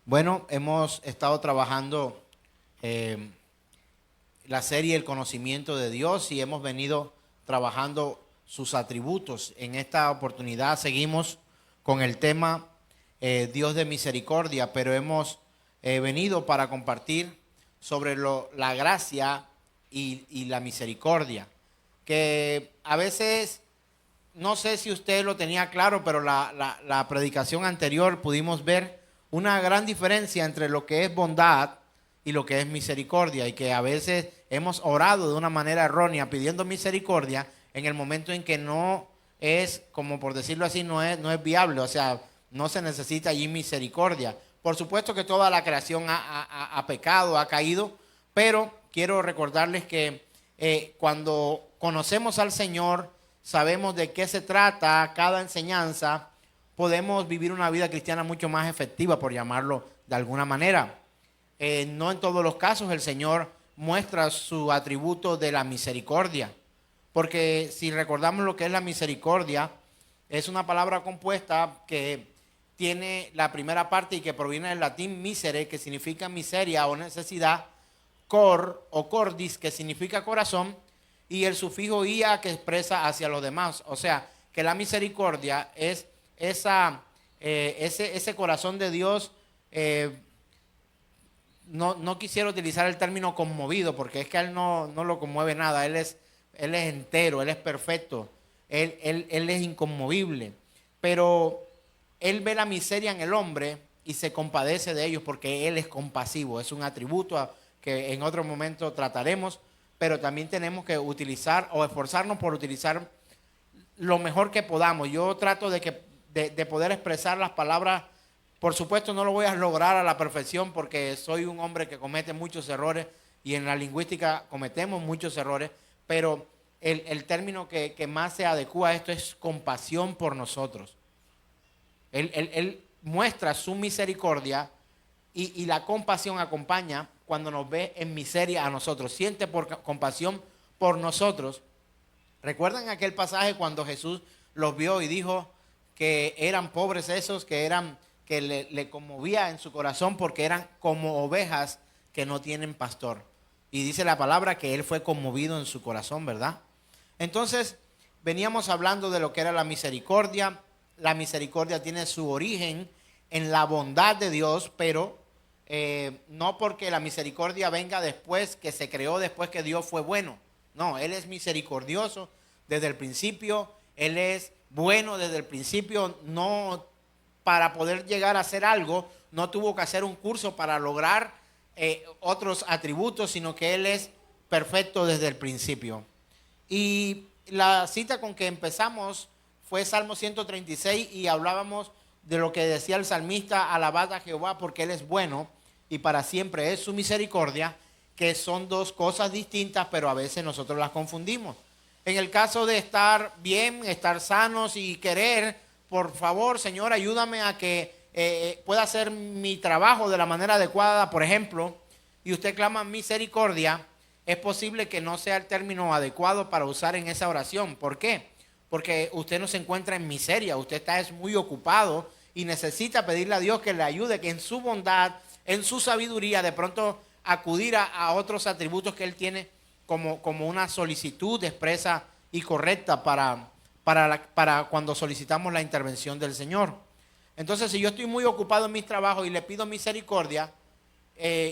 Bueno, hemos estado trabajando eh, la serie El conocimiento de Dios y hemos venido trabajando sus atributos. En esta oportunidad seguimos con el tema Dios de misericordia, pero hemos venido para compartir sobre la gracia y la misericordia, que a veces, no sé si usted lo tenía claro, pero la predicación anterior pudimos ver una gran diferencia entre lo que es bondad y lo que es misericordia, y que a veces hemos orado de una manera errónea pidiendo misericordia en el momento en que no es, como por decirlo así, no es viable, o sea, no se necesita allí misericordia. Por supuesto que toda la creación ha pecado, ha caído, pero quiero recordarles que cuando conocemos al Señor, sabemos de qué se trata cada enseñanza, podemos vivir una vida cristiana mucho más efectiva, por llamarlo de alguna manera. No en todos los casos el Señor muestra su atributo de la misericordia, porque si recordamos lo que es la misericordia, es una palabra compuesta que tiene la primera parte y que proviene del latín misere, que significa miseria o necesidad, cor o cordis, que significa corazón, y el sufijo ia, que expresa hacia los demás. O sea, que la misericordia es ese corazón de Dios. No quisiera utilizar el término conmovido, porque es que a él no lo conmueve nada. Él es entero, él es perfecto, él es inconmovible. Pero él ve la miseria en el hombre y se compadece de ellos porque él es compasivo. Es un atributo que en otro momento trataremos, pero también tenemos que utilizar o esforzarnos por utilizar lo mejor que podamos. Yo trato de poder expresar las palabras. Por supuesto no lo voy a lograr a la perfección porque soy un hombre que comete muchos errores y en la lingüística cometemos muchos errores, pero el término que más se adecua a esto es compasión por nosotros. Él muestra su misericordia y la compasión acompaña cuando nos ve en miseria a nosotros. Siente compasión por nosotros. ¿Recuerdan aquel pasaje cuando Jesús los vio y dijo que eran pobres esos, que le conmovía en su corazón porque eran como ovejas que no tienen pastor? Y dice la palabra que él fue conmovido en su corazón, ¿verdad? Entonces, veníamos hablando de lo que era la misericordia. La misericordia tiene su origen en la bondad de Dios, pero no porque la misericordia venga después, que se creó después que Dios fue bueno. No, Él es misericordioso desde el principio, Él es bueno desde el principio. No, para poder llegar a hacer algo, no tuvo que hacer un curso para lograr otros atributos, sino que Él es perfecto desde el principio. Y la cita con que empezamos fue Salmo 136 y hablábamos de lo que decía el salmista: alabad a Jehová porque Él es bueno y para siempre es su misericordia, que son dos cosas distintas, pero a veces nosotros las confundimos. En el caso de estar bien, estar sanos y querer, por favor, Señor, ayúdame a que pueda hacer mi trabajo de la manera adecuada, por ejemplo, y usted clama misericordia, es posible que no sea el término adecuado para usar en esa oración. ¿Por qué? Porque usted no se encuentra en miseria, usted es muy ocupado y necesita pedirle a Dios que le ayude, que en su bondad, en su sabiduría, de pronto acudir a otros atributos que Él tiene como una solicitud expresa y correcta para cuando solicitamos la intervención del Señor. Entonces, si yo estoy muy ocupado en mis trabajos y le pido misericordia,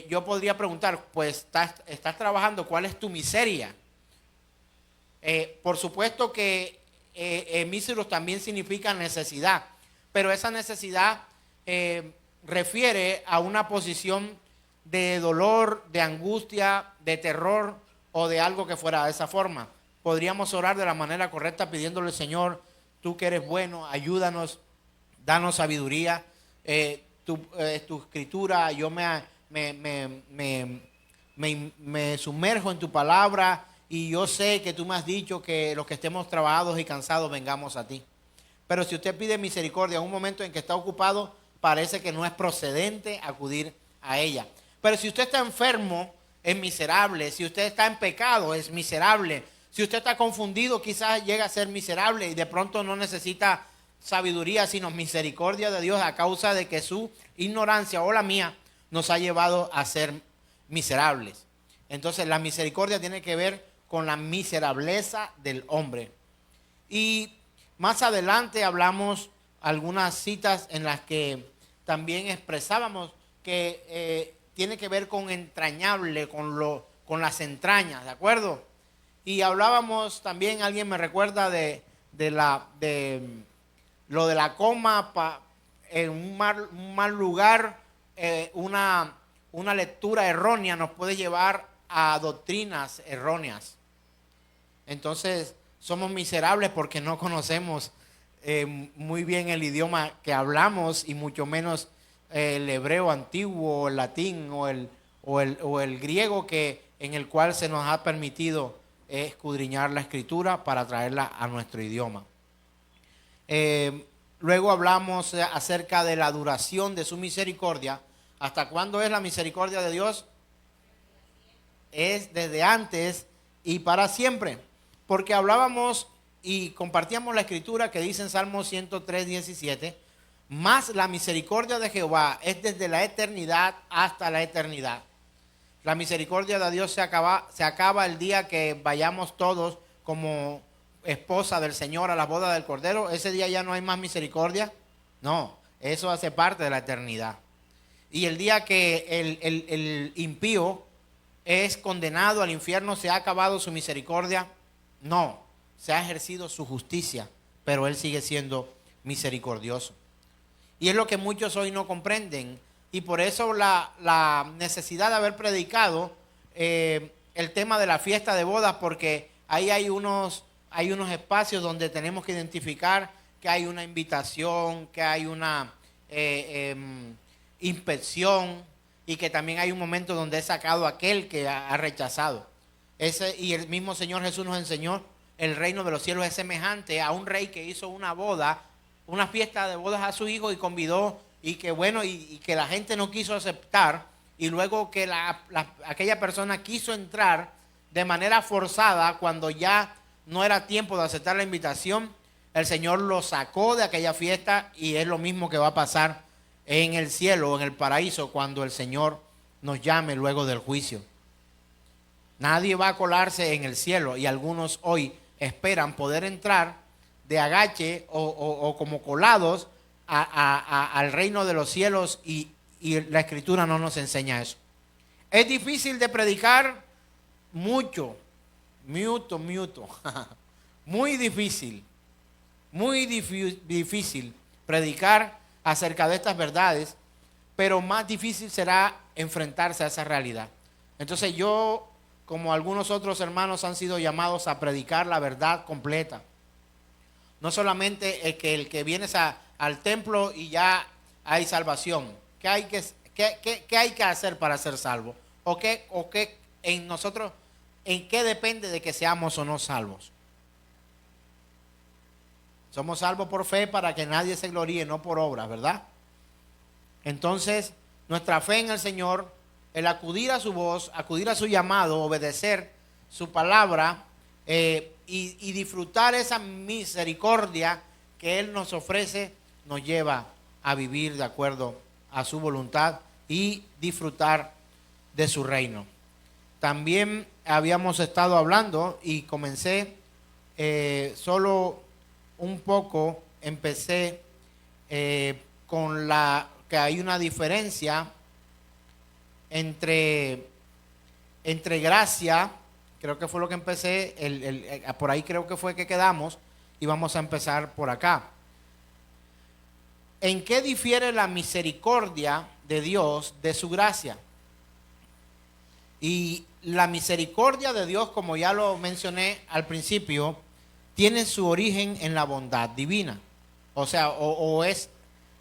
yo podría preguntar, pues, ¿estás trabajando? ¿Cuál es tu miseria? Por supuesto que míseros también significa necesidad, pero esa necesidad refiere a una posición de dolor, de angustia, de terror o de algo que fuera de esa forma. Podríamos orar de la manera correcta pidiéndole: Señor, tú que eres bueno, ayúdanos, danos sabiduría. Tu escritura, yo me sumerjo en tu palabra y yo sé que tú me has dicho que los que estemos trabajados y cansados vengamos a ti. Pero si usted pide misericordia en un momento en que está ocupado, parece que no es procedente acudir a ella. Pero si usted está enfermo, es miserable. Si usted está en pecado, es miserable. Si usted está confundido, quizás llega a ser miserable y de pronto no necesita sabiduría, sino misericordia de Dios, a causa de que su ignorancia o la mía nos ha llevado a ser miserables. Entonces la misericordia tiene que ver con la miserableza del hombre. Y más adelante hablamos algunas citas en las que también expresábamos que tiene que ver con entrañable, con las entrañas, ¿de acuerdo? Y hablábamos también, alguien me recuerda de lo de la coma en un mal lugar, una lectura errónea nos puede llevar a doctrinas erróneas. Entonces somos miserables porque no conocemos muy bien el idioma que hablamos, y mucho menos el hebreo antiguo, o el latín o el griego, en el cual se nos ha permitido escudriñar la escritura para traerla a nuestro idioma. Luego hablamos acerca de la duración de su misericordia. ¿Hasta cuándo es la misericordia de Dios? Es desde antes y para siempre. Porque hablábamos y compartíamos la escritura que dice en Salmo 103, 17, más la misericordia de Jehová es desde la eternidad hasta la eternidad. La misericordia de Dios se acaba el día que vayamos todos como esposa del Señor a la boda del Cordero. Ese día ya no hay más misericordia. No, eso hace parte de la eternidad. Y el día que el impío es condenado al infierno, ¿se ha acabado su misericordia? No, se ha ejercido su justicia, pero Él sigue siendo misericordioso. Y es lo que muchos hoy no comprenden. Y por eso la necesidad de haber predicado el tema de la fiesta de bodas, porque ahí hay unos espacios donde tenemos que identificar que hay una invitación, que hay una inspección, y que también hay un momento donde es sacado aquel que ha rechazado. Y el mismo Señor Jesús nos enseñó, el reino de los cielos es semejante a un rey que hizo una boda, una fiesta de bodas a su hijo, y convidó, y que bueno, y que la gente no quiso aceptar, y luego que aquella persona quiso entrar de manera forzada cuando ya no era tiempo de aceptar la invitación, el Señor lo sacó de aquella fiesta. Y es lo mismo que va a pasar en el cielo o en el paraíso cuando el Señor nos llame luego del juicio. Nadie va a colarse en el cielo, y algunos hoy esperan poder entrar de agache o como colados al reino de los cielos, y la escritura no nos enseña eso. Es difícil de predicar, muy difícil predicar acerca de estas verdades, pero más difícil será enfrentarse a esa realidad. Entonces yo, como algunos otros hermanos, han sido llamados a predicar la verdad completa. No solamente el que vienes al templo y ya hay salvación. ¿Qué hay que hacer para ser salvo? ¿O qué en nosotros, en qué depende de que seamos o no salvos? Somos salvos por fe para que nadie se gloríe, no por obras, ¿verdad? Entonces, nuestra fe en el Señor, el acudir a su voz, acudir a su llamado, obedecer su palabra, y disfrutar esa misericordia que Él nos ofrece, nos lleva a vivir de acuerdo a su voluntad y disfrutar de su reino. También habíamos estado hablando, y comencé solo un poco, empecé con que hay una diferencia entre gracia. Creo que fue lo que empecé, por ahí creo que fue que quedamos, y vamos a empezar por acá. ¿En qué difiere la misericordia de Dios de su gracia? Y la misericordia de Dios, como ya lo mencioné al principio, tiene su origen en la bondad divina. O sea,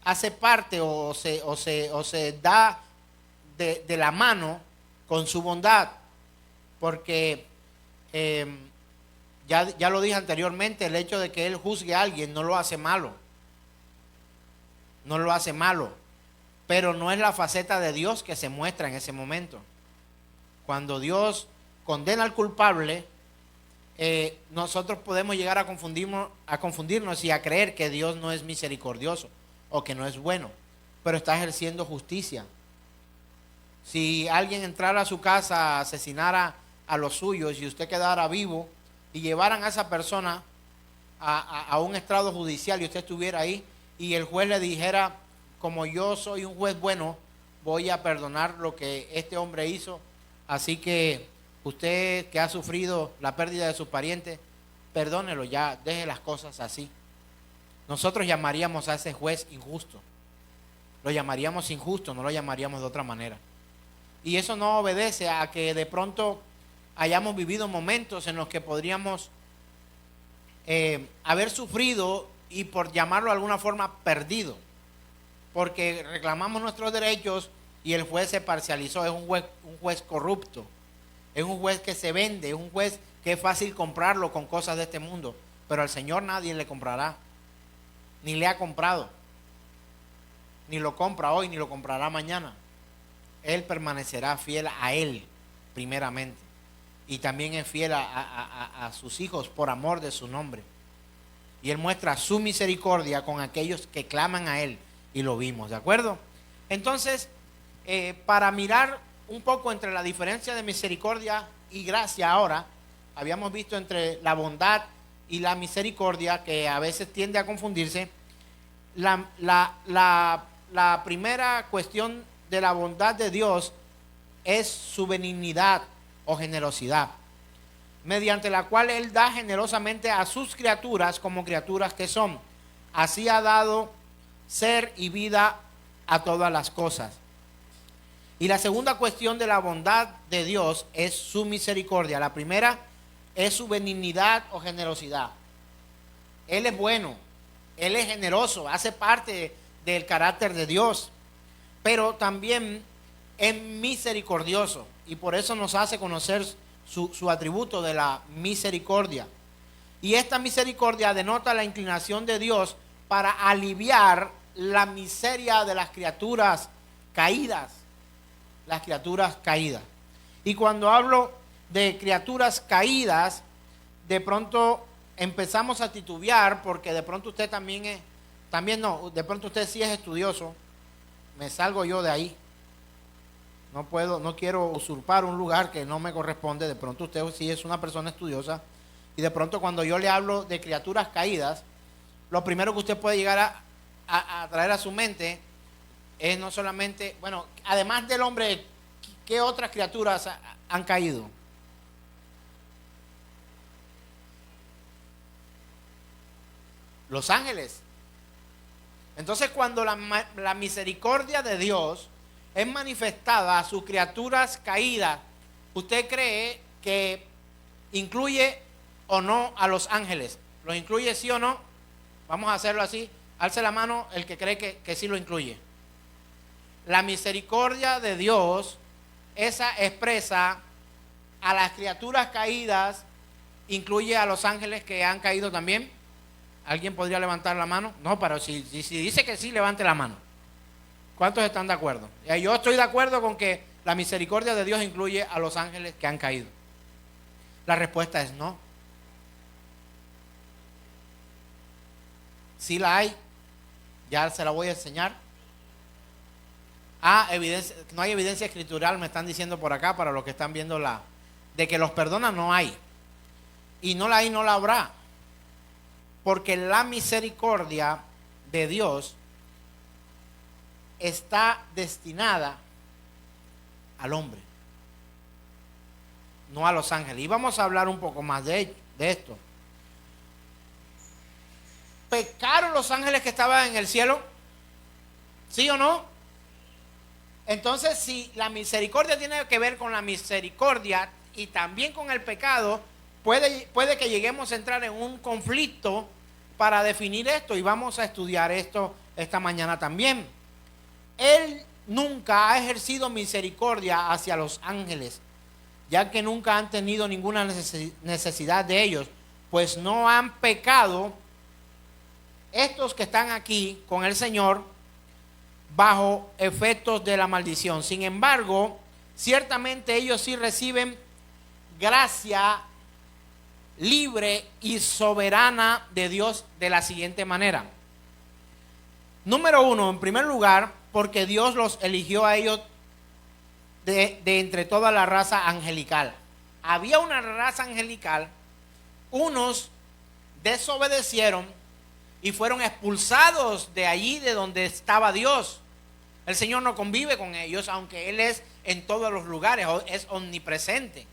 hace parte o se da de la mano con su bondad. Porque ya lo dije anteriormente, el hecho de que Él juzgue a alguien no lo hace malo. No lo hace malo. Pero no es la faceta de Dios que se muestra en ese momento. Cuando Dios condena al culpable, nosotros podemos llegar a confundirnos y a creer que Dios no es misericordioso o que no es bueno, pero está ejerciendo justicia. Si alguien entrara a su casa, asesinara a los suyos y usted quedara vivo y llevaran a esa persona a un estrado judicial y usted estuviera ahí y el juez le dijera, como yo soy un juez bueno, voy a perdonar lo que este hombre hizo, así que usted que ha sufrido la pérdida de su pariente, perdónelo ya, deje las cosas así. Nosotros llamaríamos a ese juez injusto. Lo llamaríamos injusto, no lo llamaríamos de otra manera. Y eso no obedece a que de pronto hayamos vivido momentos en los que podríamos haber sufrido y, por llamarlo de alguna forma, perdido. Porque reclamamos nuestros derechos y el juez se parcializó. Es un juez corrupto. Es un juez que se vende. Es un juez que es fácil comprarlo con cosas de este mundo. Pero al Señor nadie le comprará. Ni le ha comprado. Ni lo compra hoy, ni lo comprará mañana. Él permanecerá fiel a Él, primeramente. Y también es fiel a sus hijos por amor de su nombre. Y Él muestra su misericordia con aquellos que claman a Él. Y lo vimos, ¿de acuerdo? Entonces, para mirar un poco entre la diferencia de misericordia y gracia ahora, habíamos visto entre la bondad y la misericordia, que a veces tiende a confundirse. La primera cuestión de la bondad de Dios es su benignidad o generosidad, mediante la cual Él da generosamente a sus criaturas como criaturas que son. Así ha dado ser y vida a todas las cosas. Y la segunda cuestión de la bondad de Dios es su misericordia. La primera es su benignidad o generosidad. Él es bueno, Él es generoso, hace parte del carácter de Dios, pero también es misericordioso y por eso nos hace conocer su atributo de la misericordia. Y esta misericordia denota la inclinación de Dios para aliviar la miseria de las criaturas caídas. Las criaturas caídas. Y cuando hablo de criaturas caídas, de pronto empezamos a titubear, porque de pronto usted de pronto usted sí es estudioso. Me salgo yo de ahí. No quiero usurpar un lugar que no me corresponde. De pronto usted sí es una persona estudiosa. Y de pronto cuando yo le hablo de criaturas caídas, lo primero que usted puede llegar a traer a su mente es no solamente, bueno, además del hombre, ¿qué otras criaturas han caído? Los ángeles. Entonces, cuando la misericordia de Dios es manifestada a sus criaturas caídas, ¿usted cree que incluye o no a los ángeles? ¿Los incluye sí o no? Vamos a hacerlo así. Alce la mano el que cree que sí lo incluye. La misericordia de Dios, esa expresa a las criaturas caídas, ¿incluye a los ángeles que han caído también? ¿Alguien podría levantar la mano? No, pero si dice que sí, levante la mano. ¿Cuántos están de acuerdo? Yo estoy de acuerdo con que la misericordia de Dios incluye a los ángeles que han caído. La respuesta es no. Sí la hay. Ya se la voy a enseñar. No hay evidencia escritural, me están diciendo por acá, para los que están viendo de que los perdona no hay. Y no la hay, no la habrá. Porque la misericordia de Dios está destinada al hombre, no a los ángeles. Y vamos a hablar un poco más de esto. ¿Pecaron los ángeles que estaban en el cielo? ¿Sí o no? Entonces, si la misericordia tiene que ver con la misericordia y también con el pecado, puede que lleguemos a entrar en un conflicto para definir esto, y vamos a estudiar esto esta mañana también. Él nunca ha ejercido misericordia hacia los ángeles, ya que nunca han tenido ninguna necesidad de ellos, pues no han pecado estos que están aquí con el Señor bajo efectos de la maldición. Sin embargo, ciertamente ellos sí reciben gracia libre y soberana de Dios de la siguiente manera. Número uno, en primer lugar, porque Dios los eligió a ellos de entre toda la raza angelical. Había una raza angelical, unos desobedecieron y fueron expulsados de allí de donde estaba Dios. El Señor no convive con ellos, aunque Él es en todos los lugares, es omnipresente.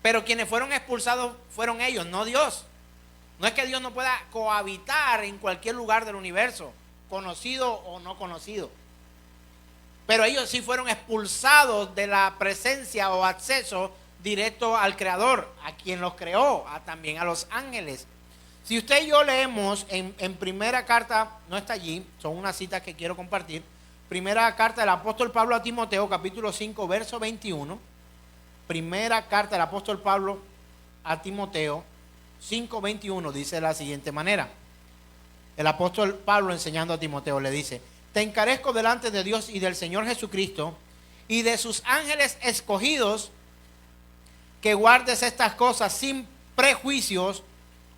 Pero quienes fueron expulsados fueron ellos, no Dios. No es que Dios no pueda cohabitar en cualquier lugar del universo, conocido o no conocido. Pero ellos sí fueron expulsados de la presencia o acceso directo al Creador, a quien los creó, también a los ángeles. Si usted y yo leemos en primera carta, no está allí, son unas citas que quiero compartir. Primera carta del apóstol Pablo a Timoteo, capítulo 5, verso 21. Primera carta del apóstol Pablo a Timoteo 5:21 dice de la siguiente manera. El apóstol Pablo, enseñando a Timoteo, le dice: te encarezco delante de Dios y del Señor Jesucristo y de sus ángeles escogidos, que guardes estas cosas sin prejuicios,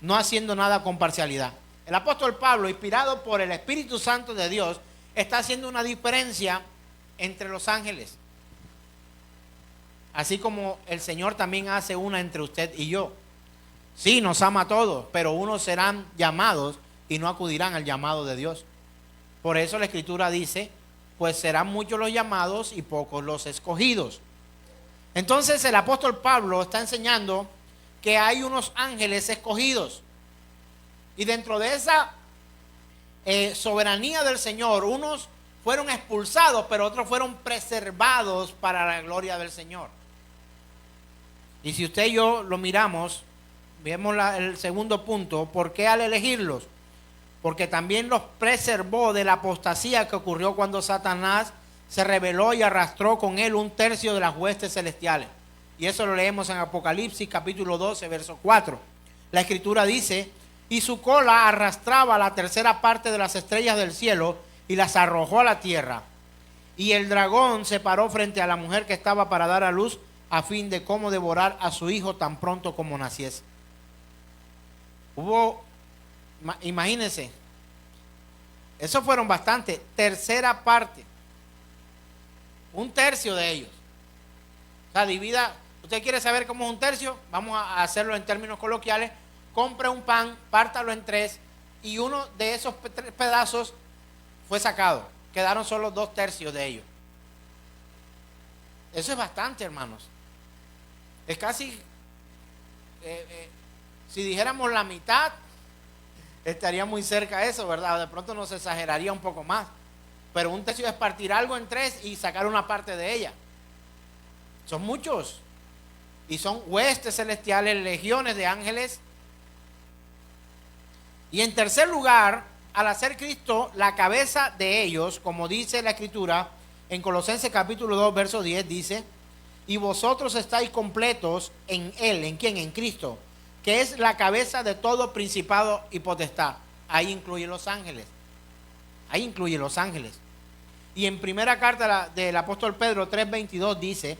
no haciendo nada con parcialidad. El apóstol Pablo, inspirado por el Espíritu Santo de Dios, está haciendo una diferencia entre los ángeles. Así como el Señor también hace una entre usted y yo. Sí, nos ama a todos, pero unos serán llamados y no acudirán al llamado de Dios. Por eso la Escritura dice, pues serán muchos los llamados y pocos los escogidos. Entonces el apóstol Pablo está enseñando que hay unos ángeles escogidos. Y dentro de esa soberanía del Señor, unos fueron expulsados, pero otros fueron preservados para la gloria del Señor. Y si usted y yo lo miramos, vemos el segundo punto. ¿Por qué al elegirlos? Porque también los preservó de la apostasía que ocurrió cuando Satanás se rebeló y arrastró con él un tercio de las huestes celestiales. Y eso lo leemos en Apocalipsis capítulo 12, verso 4. La Escritura dice: y su cola arrastraba la tercera parte de las estrellas del cielo y las arrojó a la tierra. Y el dragón se paró frente a la mujer que estaba para dar a luz, a fin de cómo devorar a su hijo tan pronto como naciese. Imagínense, esos fueron bastantes, tercera parte, un tercio de ellos. O sea, divida. ¿Usted quiere saber cómo es un tercio? Vamos a hacerlo en términos coloquiales. Compre un pan, pártalo en tres, y uno de esos tres pedazos fue sacado. Quedaron solo 2/3 de ellos. Eso es bastante, hermanos. Es casi, si dijéramos la mitad, estaría muy cerca de eso, ¿verdad? De pronto nos exageraría un poco más. Pero un tercio es partir algo en tres y sacar una parte de ella. Son muchos. Y son huestes celestiales, legiones de ángeles. Y en tercer lugar, al hacer Cristo la cabeza de ellos, como dice la Escritura, en Colosenses capítulo 2, verso 10, dice: y vosotros estáis completos en Él. ¿En quién? En Cristo, que es la cabeza de todo principado y potestad. Ahí incluye los ángeles. Ahí incluye los ángeles. Y en primera carta del apóstol Pedro 3:22 dice: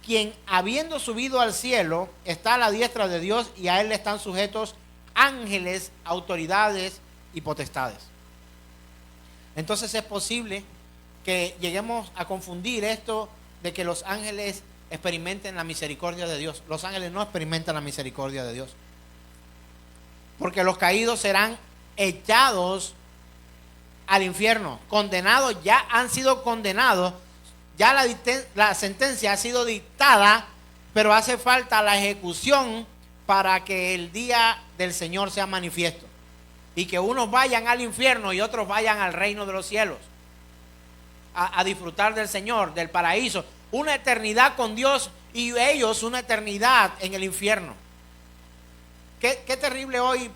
quien habiendo subido al cielo está a la diestra de Dios, y a Él le están sujetos ángeles, autoridades y potestades. Entonces es posible que lleguemos a confundir esto de que los ángeles experimenten la misericordia de Dios. Los ángeles no experimentan la misericordia de Dios, porque los caídos serán echados al infierno, condenados, ya han sido condenados, ya la sentencia ha sido dictada, pero hace falta la ejecución para que el día del Señor sea manifiesto, y que unos vayan al infierno y otros vayan al reino de los cielos a disfrutar del Señor, del paraíso, una eternidad con Dios, y ellos una eternidad en el infierno. Qué terrible hoy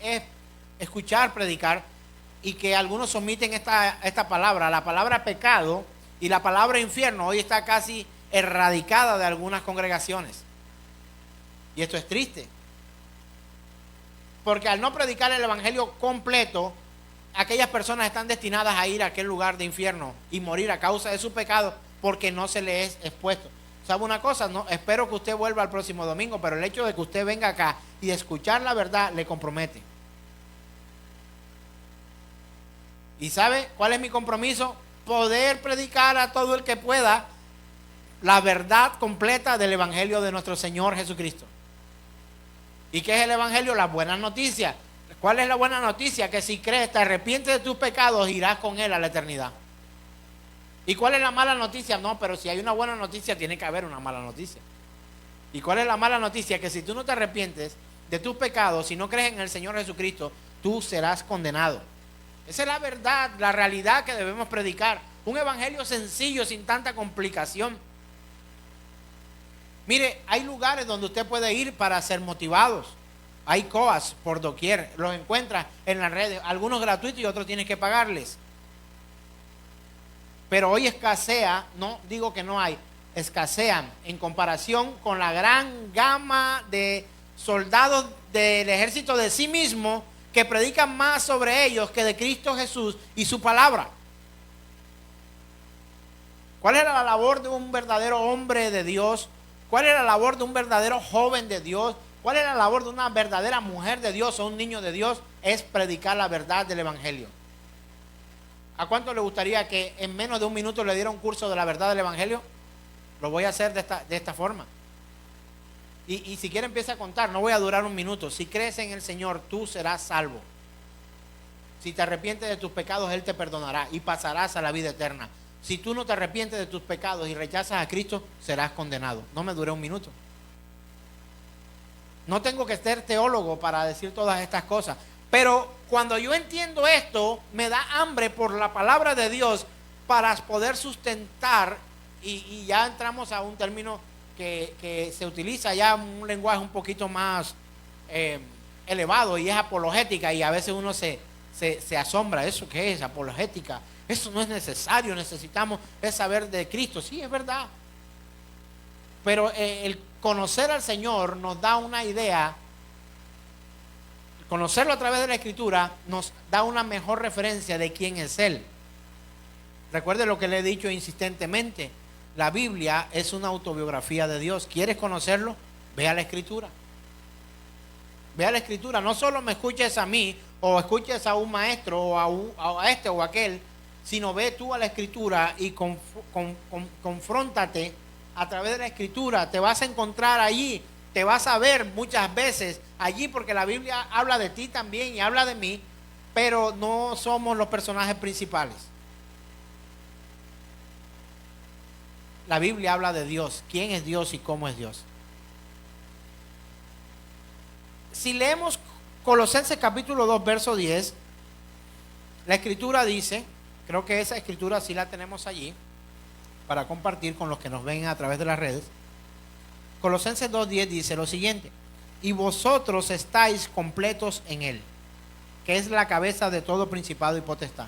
es escuchar predicar y que algunos omiten esta palabra. La palabra pecado y la palabra infierno hoy está casi erradicada de algunas congregaciones, y esto es triste, porque al no predicar el evangelio completo, aquellas personas están destinadas a ir a aquel lugar de infierno y morir a causa de su pecado, porque no se les es expuesto. ¿Sabe una cosa? No, espero que usted vuelva el próximo domingo, pero el hecho de que usted venga acá y escuchar la verdad le compromete. ¿Y sabe cuál es mi compromiso? Poder predicar a todo el que pueda la verdad completa del Evangelio de nuestro Señor Jesucristo. ¿Y qué es el Evangelio? Las buenas noticias. ¿Cuál es la buena noticia? Que si crees, te arrepientes de tus pecados, irás con Él a la eternidad. ¿Y cuál es la mala noticia? No, pero si hay una buena noticia, tiene que haber una mala noticia. ¿Y cuál es la mala noticia? Que si tú no te arrepientes de tus pecados, si no crees en el Señor Jesucristo, tú serás condenado. Esa es la verdad, la realidad que debemos predicar. Un evangelio sencillo, sin tanta complicación. Mire, hay lugares donde usted puede ir para ser motivados. Hay COAS por doquier, los encuentras en las redes, algunos gratuitos y otros tienes que pagarles. Pero hoy escasea, no digo que no hay, escasean en comparación con la gran gama de soldados del ejército de sí mismo que predican más sobre ellos que de Cristo Jesús y su palabra. ¿Cuál era la labor de un verdadero hombre de Dios? ¿Cuál era la labor de un verdadero joven de Dios? ¿Cuál es la labor de una verdadera mujer de Dios o un niño de Dios? Es predicar la verdad del Evangelio. ¿A cuánto le gustaría que en menos de un minuto le diera un curso de la verdad del Evangelio? Lo voy a hacer de esta forma. Y si quiere empieza a contar, no voy a durar un minuto. Si crees en el Señor, tú serás salvo. Si te arrepientes de tus pecados, Él te perdonará y pasarás a la vida eterna. Si tú no te arrepientes de tus pecados y rechazas a Cristo, serás condenado. No me duré un minuto. No tengo que ser teólogo para decir todas estas cosas. Pero cuando yo entiendo esto, me da hambre por la palabra de Dios para poder sustentar, y ya entramos a un término que se utiliza ya un lenguaje un poquito más elevado, y es apologética, y a veces uno se asombra. ¿Eso qué es? Apologética. Eso no es necesario, necesitamos es saber de Cristo. Sí, es verdad. Pero el conocer al Señor nos da una idea. Conocerlo a través de la Escritura nos da una mejor referencia de quién es Él. Recuerde lo que le he dicho insistentemente. La Biblia es una autobiografía de Dios. ¿Quieres conocerlo? Ve a la Escritura. Ve a la Escritura. No solo me escuches a mí o escuches a un maestro o a este o a aquel, sino ve tú a la Escritura y confróntate a través de la Escritura. Te vas a encontrar allí, te vas a ver muchas veces allí, porque la Biblia habla de ti también y habla de mí, pero no somos los personajes principales. La Biblia habla de Dios, quién es Dios y cómo es Dios. Si leemos Colosenses capítulo 2, verso 10, la Escritura dice, creo que esa Escritura sí la tenemos allí para compartir con los que nos ven a través de las redes. Colosenses 2:10 dice lo siguiente: y vosotros estáis completos en Él, que es la cabeza de todo principado y potestad.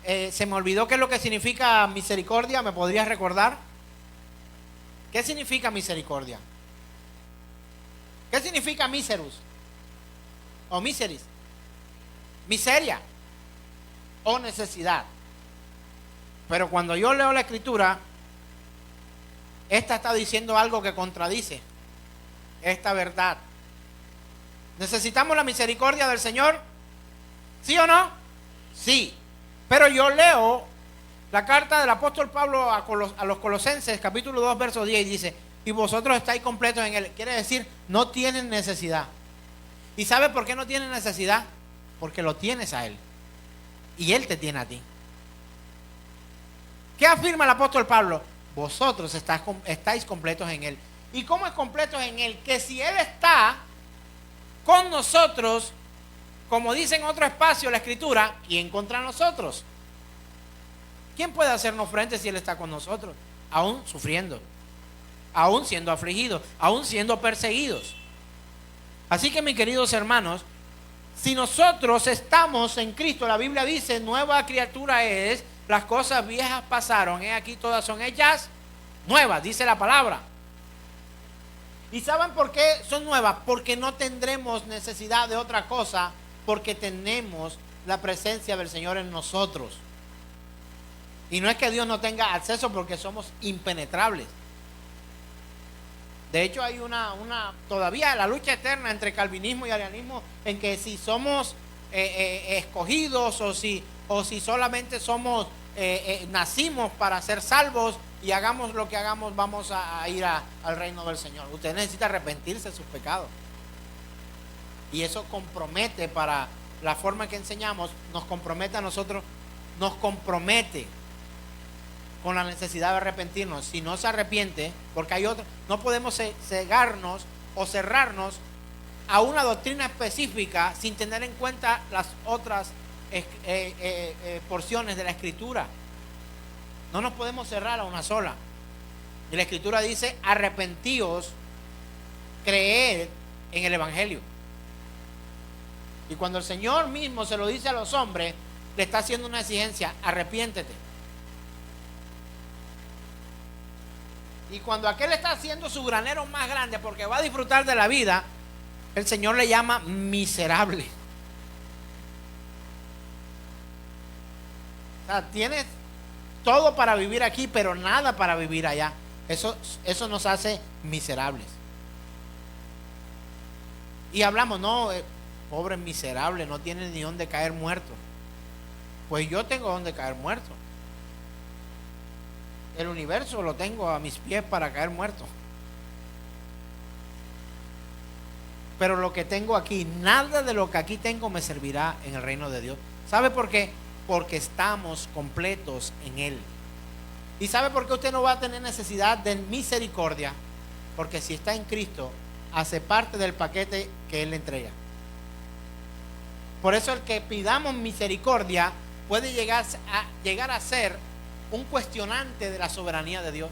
Se me olvidó qué es lo que significa misericordia. ¿Me podrías recordar? ¿Qué significa misericordia? ¿Qué significa miserus? O miseris. Miseria o necesidad. Pero cuando yo leo la Escritura, esta está diciendo algo que contradice esta verdad. ¿Necesitamos la misericordia del Señor? ¿Sí o no? Sí. Pero yo leo la carta del apóstol Pablo a los Colosenses, capítulo 2, verso 10, y dice: y vosotros estáis completos en Él. Quiere decir, no tienen necesidad. ¿Y sabe por qué no tienen necesidad? Porque lo tienes a Él. Y Él te tiene a ti. ¿Qué afirma el apóstol Pablo? Vosotros estáis completos en Él. ¿Y cómo es completos en Él? Que si Él está con nosotros, como dice en otro espacio la Escritura, ¿quién contra nosotros? ¿Quién puede hacernos frente si Él está con nosotros? Aún sufriendo, aún siendo afligidos, aún siendo perseguidos. Así que, mis queridos hermanos, si nosotros estamos en Cristo, la Biblia dice: nueva criatura es, las cosas viejas pasaron, he aquí todas son hechas nuevas, dice la palabra. ¿Y saben por qué son nuevas? Porque no tendremos necesidad de otra cosa, porque tenemos la presencia del Señor en nosotros. Y no es que Dios no tenga acceso, porque somos impenetrables. De hecho, hay todavía la lucha eterna entre calvinismo y arianismo, en que si somos escogidos o si solamente somos nacimos para ser salvos, y hagamos lo que hagamos, vamos a ir al reino del Señor. Usted necesita arrepentirse de sus pecados. Y eso compromete, para la forma que enseñamos, nos compromete a nosotros, nos compromete con la necesidad de arrepentirnos. Si no se arrepiente, porque hay otro, no podemos cegarnos o cerrarnos a una doctrina específica sin tener en cuenta las otras porciones de la Escritura. No nos podemos cerrar a una sola. Y la Escritura dice: arrepentíos, creed en el Evangelio. Y cuando el Señor mismo se lo dice a los hombres, le está haciendo una exigencia: arrepiéntete. Y cuando aquel está haciendo su granero más grande, porque va a disfrutar de la vida, el Señor le llama miserable. O sea, tienes todo para vivir aquí, pero nada para vivir allá. Eso nos hace miserables. Y hablamos, no, pobre miserable, no tiene ni dónde caer muerto. Pues yo tengo dónde caer muerto. El universo lo tengo a mis pies para caer muerto. Pero lo que tengo aquí, nada de lo que aquí tengo me servirá en el reino de Dios. ¿Sabe por qué? Porque estamos completos en Él. ¿Y sabe por qué usted no va a tener necesidad de misericordia? Porque si está en Cristo, hace parte del paquete que Él le entrega. Por eso el que pidamos misericordia puede llegar a ser un cuestionante de la soberanía de Dios.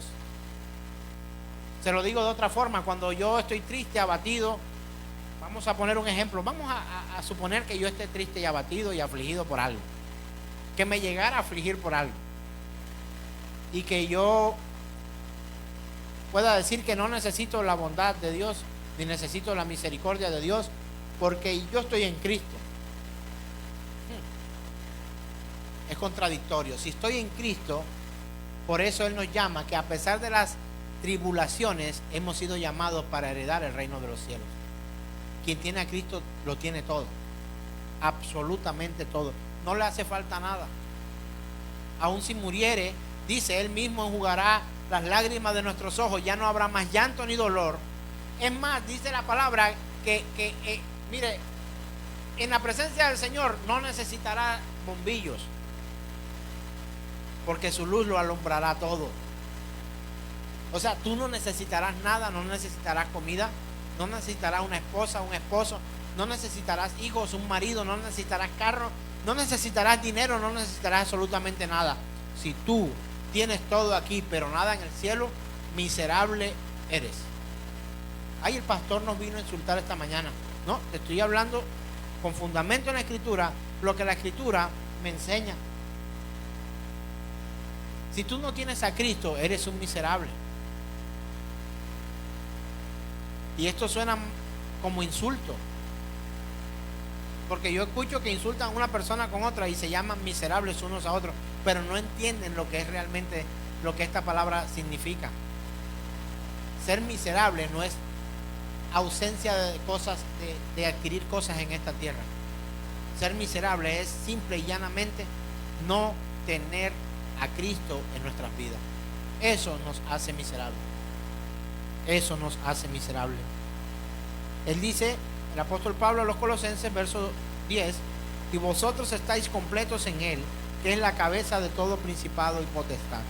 Se lo digo de otra forma: cuando yo estoy triste, abatido, vamos a poner un ejemplo, vamos a suponer que yo esté triste y abatido y afligido por algo, que me llegara a afligir por algo, y que yo pueda decir que no necesito la bondad de Dios, ni necesito la misericordia de Dios, porque yo estoy en Cristo. Es contradictorio. Si estoy en Cristo, por eso Él nos llama, que a pesar de las tribulaciones, hemos sido llamados para heredar el reino de los cielos. Quien tiene a Cristo lo tiene todo, absolutamente todo. No le hace falta nada. Aun si muriere, dice, Él mismo enjugará las lágrimas de nuestros ojos. Ya no habrá más llanto ni dolor. Es más, dice la palabra que mire, en la presencia del Señor no necesitará bombillos, porque su luz lo alumbrará todo. O sea, tú no necesitarás nada, no necesitarás comida, no necesitarás una esposa, un esposo, no necesitarás hijos, un marido, no necesitarás carro, no necesitarás dinero, no necesitarás absolutamente nada. Si tú tienes todo aquí, pero nada en el cielo, miserable eres. Ay, el pastor nos vino a insultar esta mañana. No, te estoy hablando con fundamento en la Escritura, lo que la Escritura me enseña. Si tú no tienes a Cristo, eres un miserable. Y esto suena como insulto, porque yo escucho que insultan a una persona con otra y se llaman miserables unos a otros, pero no entienden lo que es realmente lo que esta palabra significa. Ser miserable no es ausencia de cosas, de adquirir cosas en esta tierra. Ser miserable es simple y llanamente no tener a Cristo en nuestras vidas. Eso nos hace miserables. Eso nos hace miserables. Él dice, el apóstol Pablo a los Colosenses, verso 10: y vosotros estáis completos en Él, que es la cabeza de todo principado y potestad.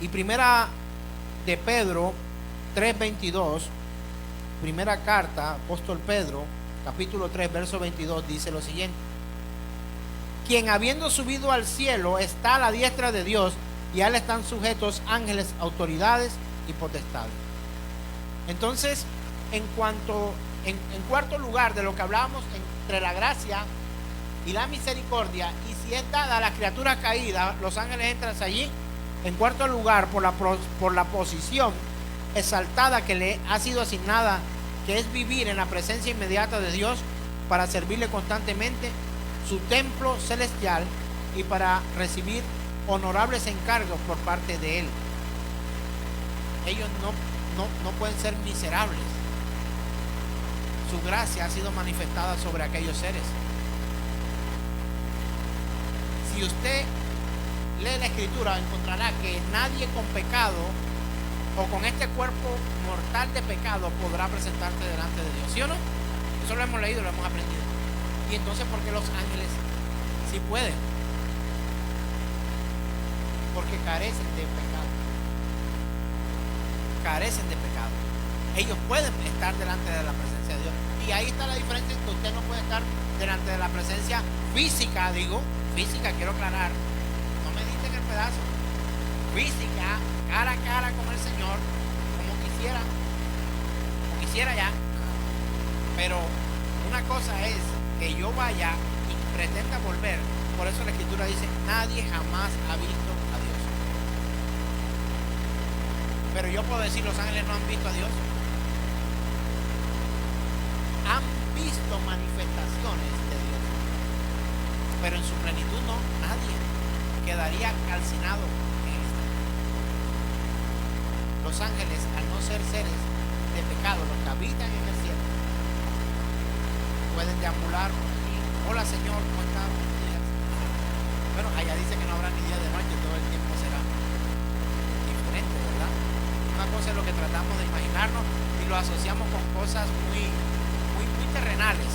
Y primera de Pedro 3:22, primera carta, apóstol Pedro, capítulo 3, verso 22, dice lo siguiente: quien habiendo subido al cielo está a la diestra de Dios, y a Él están sujetos ángeles, autoridades y potestades. Entonces, en cuarto lugar de lo que hablábamos entre la gracia y la misericordia, y si es dada a las criaturas caídas, los ángeles entran allí. En cuarto lugar, por la posición exaltada que le ha sido asignada, que es vivir en la presencia inmediata de Dios para servirle constantemente, su templo celestial, y para recibir honorables encargos por parte de Él. Ellos no pueden ser miserables. Su gracia ha sido manifestada sobre aquellos seres. Si usted lee la Escritura, encontrará que nadie con pecado o con este cuerpo mortal de pecado podrá presentarse delante de Dios. ¿Sí o no? Eso lo hemos leído, lo hemos aprendido. Y entonces, ¿por qué los ángeles sí pueden? Porque carecen de pecado. Carecen de pecado. Ellos pueden estar delante de la presencia de Dios. Y ahí está la diferencia en que usted no puede estar delante de la presencia física, física, quiero aclarar. No me dicen el pedazo. Física, cara a cara con el Señor, como quisiera ya. Pero una cosa es que yo vaya y pretenda volver. Por eso la Escritura dice, nadie jamás ha visto a Dios. Pero yo puedo decir, los ángeles no han visto a Dios. Han visto manifestaciones de Dios, pero en su plenitud no. Nadie quedaría calcinado en esto. Los ángeles, al no ser seres de pecado, los que habitan en el cielo, pueden deambular por aquí. Hola Señor, ¿cómo estás? Buenos días. Bueno, allá dice que no habrá ni día de noche, todo el tiempo será diferente, ¿verdad? Una cosa es lo que tratamos de imaginarnos y lo asociamos con cosas muy terrenales.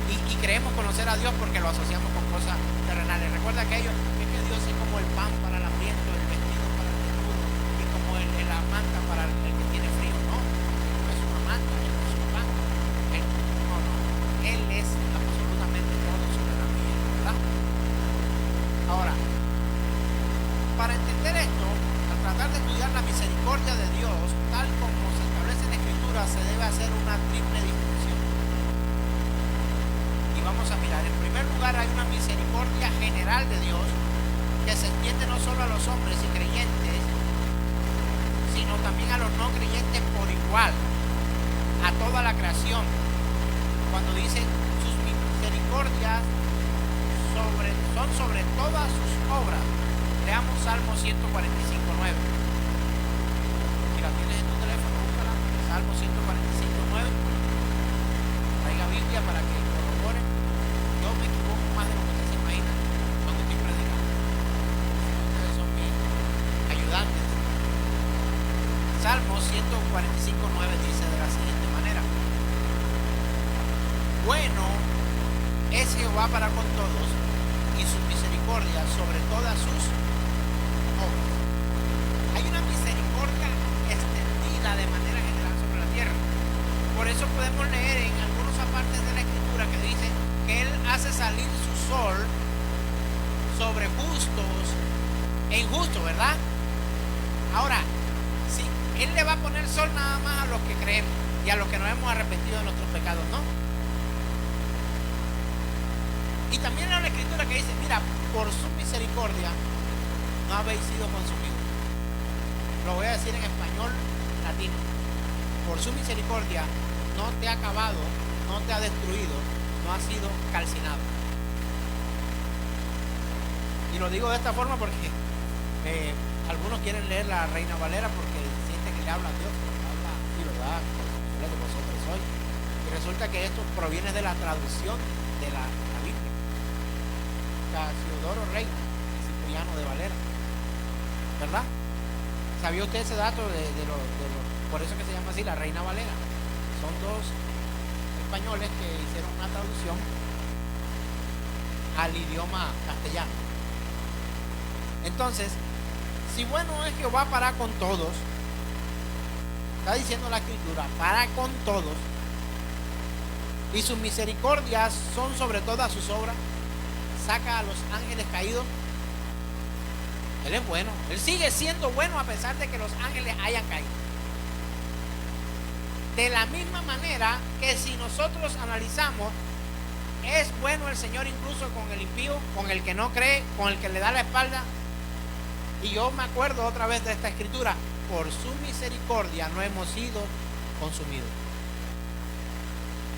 Y creemos conocer a Dios porque lo asociamos con cosas terrenales. Recuerda aquello, es que Dios es como el pan para el hambriento, el vestido para el desnudo y como la manta para el que tiene frío. No es una manta, Él no es un pan. Él es absolutamente todo sobre la vida, ¿verdad? Ahora, para entender esto, al tratar de estudiar la misericordia de Dios, tal como se establece en la Escritura, se debe hacer una triple distinción. Y vamos a mirar, en primer lugar hay una misericordia general de Dios que se extiende no solo a los hombres y creyentes, sino también a los no creyentes por igual, a toda la creación. Cuando dicen sus misericordias son sobre todas sus obras. Leamos Salmo 145:9. Si la tienes en tu teléfono, búscala. Salmo 145:9. Traiga Biblia para que corrobore. Yo me equivoco más de lo que usted se imagina cuando estoy predicando. Ustedes son mis ayudantes. Salmo 145:9 dice de la siguiente manera: bueno es Jehová para con todos, y su misericordia sobre todas sus obras. Hay una misericordia extendida de manera general sobre la tierra. Por eso podemos leer en algunas partes de la Escritura que dice que Él hace salir su sol sobre justos e injustos, ¿verdad? Ahora, sí, Él le va a poner sol nada más a los que creemos y a los que nos hemos arrepentido de nuestros pecados, ¿no? Y también en la Escritura que dice, mira, por su misericordia no habéis sido consumidos. Lo voy a decir en español latino. Por su misericordia no te ha acabado, no te ha destruido, no ha sido calcinado. Y lo digo de esta forma porque algunos quieren leer la Reina Valera porque sienten que le habla a Dios, habla así, ¿verdad? De vosotros sois. Y resulta que esto proviene de la traducción de la Biblia. Casiodoro Reina y Cipriano de Valera, ¿verdad? ¿Sabía usted ese dato por eso que se llama así la Reina Valera? Son dos españoles que hicieron una traducción al idioma castellano. Entonces, si bueno es Jehová para con todos, está diciendo la Escritura, para con todos, y sus misericordias son sobre todas sus obras, saca a los ángeles caídos. Él es bueno, Él sigue siendo bueno a pesar de que los ángeles hayan caído. De la misma manera que si nosotros analizamos, es bueno el Señor incluso con el impío, con el que no cree, con el que le da la espalda. Y yo me acuerdo otra vez de esta Escritura: por su misericordia no hemos sido consumidos,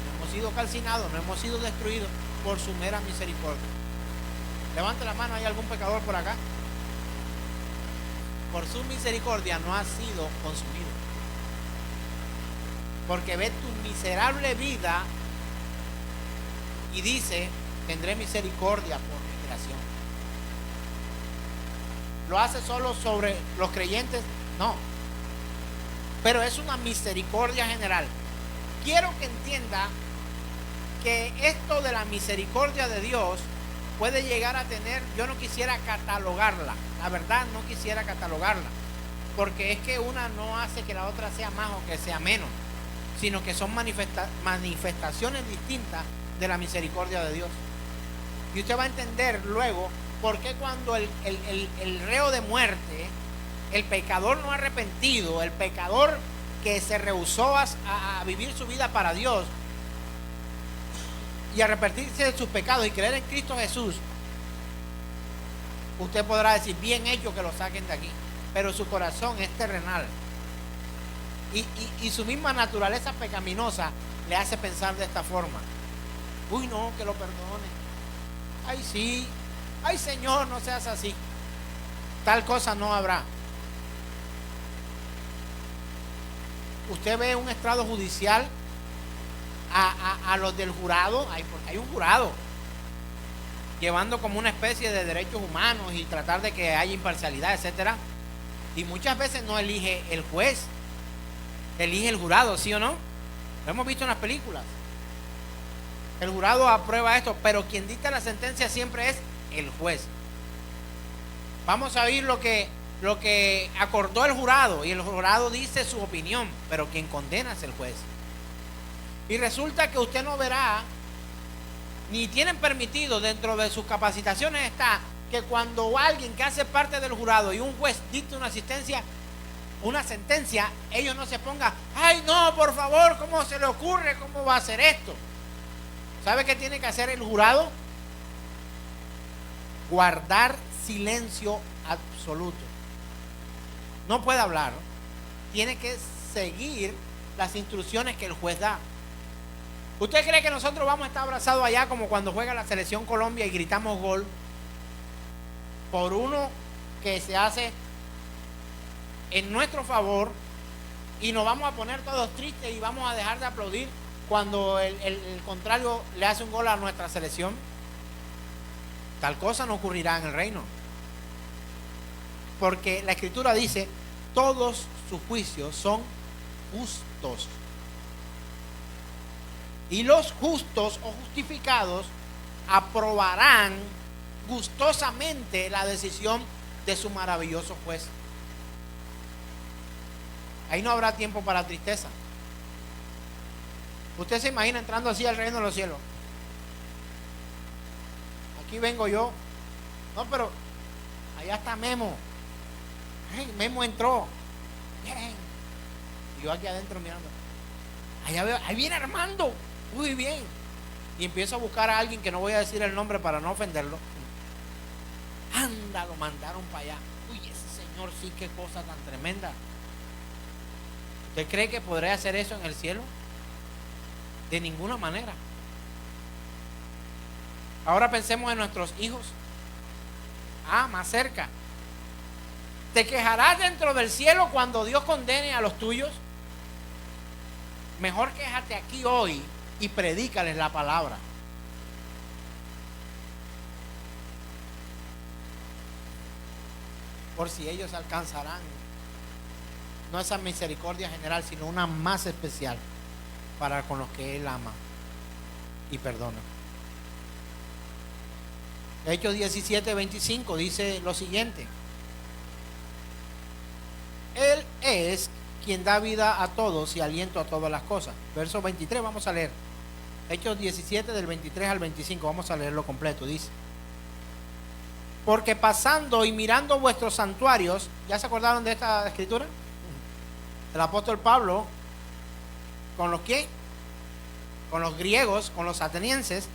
no hemos sido calcinados, no hemos sido destruidos por su mera misericordia. Levante la mano, ¿hay algún pecador por acá? por su misericordia no has sido consumido. Porque ve tu miserable vida y dice, tendré misericordia por mi creación. ¿Lo hace solo sobre los creyentes? No. Pero es una misericordia general. Quiero que entienda que esto de la misericordia de Dios puede llegar a tener, yo no quisiera catalogarla, la verdad no quisiera catalogarla, porque es que una no hace que la otra sea más o que sea menos, sino que son manifestaciones distintas de la misericordia de Dios. Y usted va a entender luego por qué cuando el reo de muerte, el pecador no arrepentido, el pecador que se rehusó a vivir su vida para Dios y arrepentirse de sus pecados y creer en Cristo Jesús, usted podrá decir, bien hecho que lo saquen de aquí, pero su corazón es terrenal y su misma naturaleza pecaminosa le hace pensar de esta forma. Uy, no, que lo perdone. Ay, sí. Ay, Señor, no seas así. Tal cosa no habrá. Usted ve un estrado judicial a los del jurado, porque hay un jurado llevando como una especie de derechos humanos y tratar de que haya imparcialidad, etcétera. Y muchas veces no elige el juez, elige el jurado, ¿sí o no? Lo hemos visto en las películas. El jurado aprueba esto, pero quien dicta la sentencia siempre es el juez. Vamos a oír lo que acordó el jurado, y el jurado dice su opinión, pero quien condena es el juez. Y resulta que usted no verá, ni tienen permitido dentro de sus capacitaciones está, que cuando alguien que hace parte del jurado y un juez dicta una sentencia, ellos no se pongan, ay no, por favor, ¿cómo se le ocurre? ¿Cómo va a hacer esto? ¿Sabe qué tiene que hacer el jurado? Guardar silencio absoluto. No puede hablar. Tiene que seguir las instrucciones que el juez da. ¿Usted cree que nosotros vamos a estar abrazados allá como cuando juega la selección Colombia y gritamos gol por uno que se hace en nuestro favor y nos vamos a poner todos tristes y vamos a dejar de aplaudir cuando el contrario le hace un gol a nuestra selección? Tal cosa no ocurrirá en el reino, porque la Escritura dice, todos sus juicios son justos, y los justos o justificados aprobarán gustosamente la decisión de su maravilloso juez. Ahí no habrá tiempo para tristeza. Usted se imagina entrando así al reino de los cielos. Aquí vengo yo. No, pero allá está Memo. Hey, Memo entró. Bien. Y yo aquí adentro mirando. Allá veo, ahí viene Armando. Muy bien. Y empiezo a buscar a alguien que no voy a decir el nombre para no ofenderlo. Anda, lo mandaron para allá. Uy, ese señor sí, qué cosa tan tremenda. ¿Usted cree que podré hacer eso en el cielo? De ninguna manera. Ahora pensemos en nuestros hijos. Más cerca. ¿Te quejarás dentro del cielo cuando Dios condene a los tuyos? Mejor quéjate aquí hoy y predícales la palabra. Por si ellos alcanzarán no esa misericordia general, sino una más especial para con los que Él ama y perdona. Hechos 17:25 dice lo siguiente: Él es quien da vida a todos y aliento a todas las cosas. Verso 23, vamos a leer. Hechos 17 del 23 al 25, vamos a leerlo completo. Dice: porque pasando y mirando vuestros santuarios, ¿ya se acordaron de esta escritura? El apóstol Pablo, ¿con los qué? Con los griegos, con los atenienses.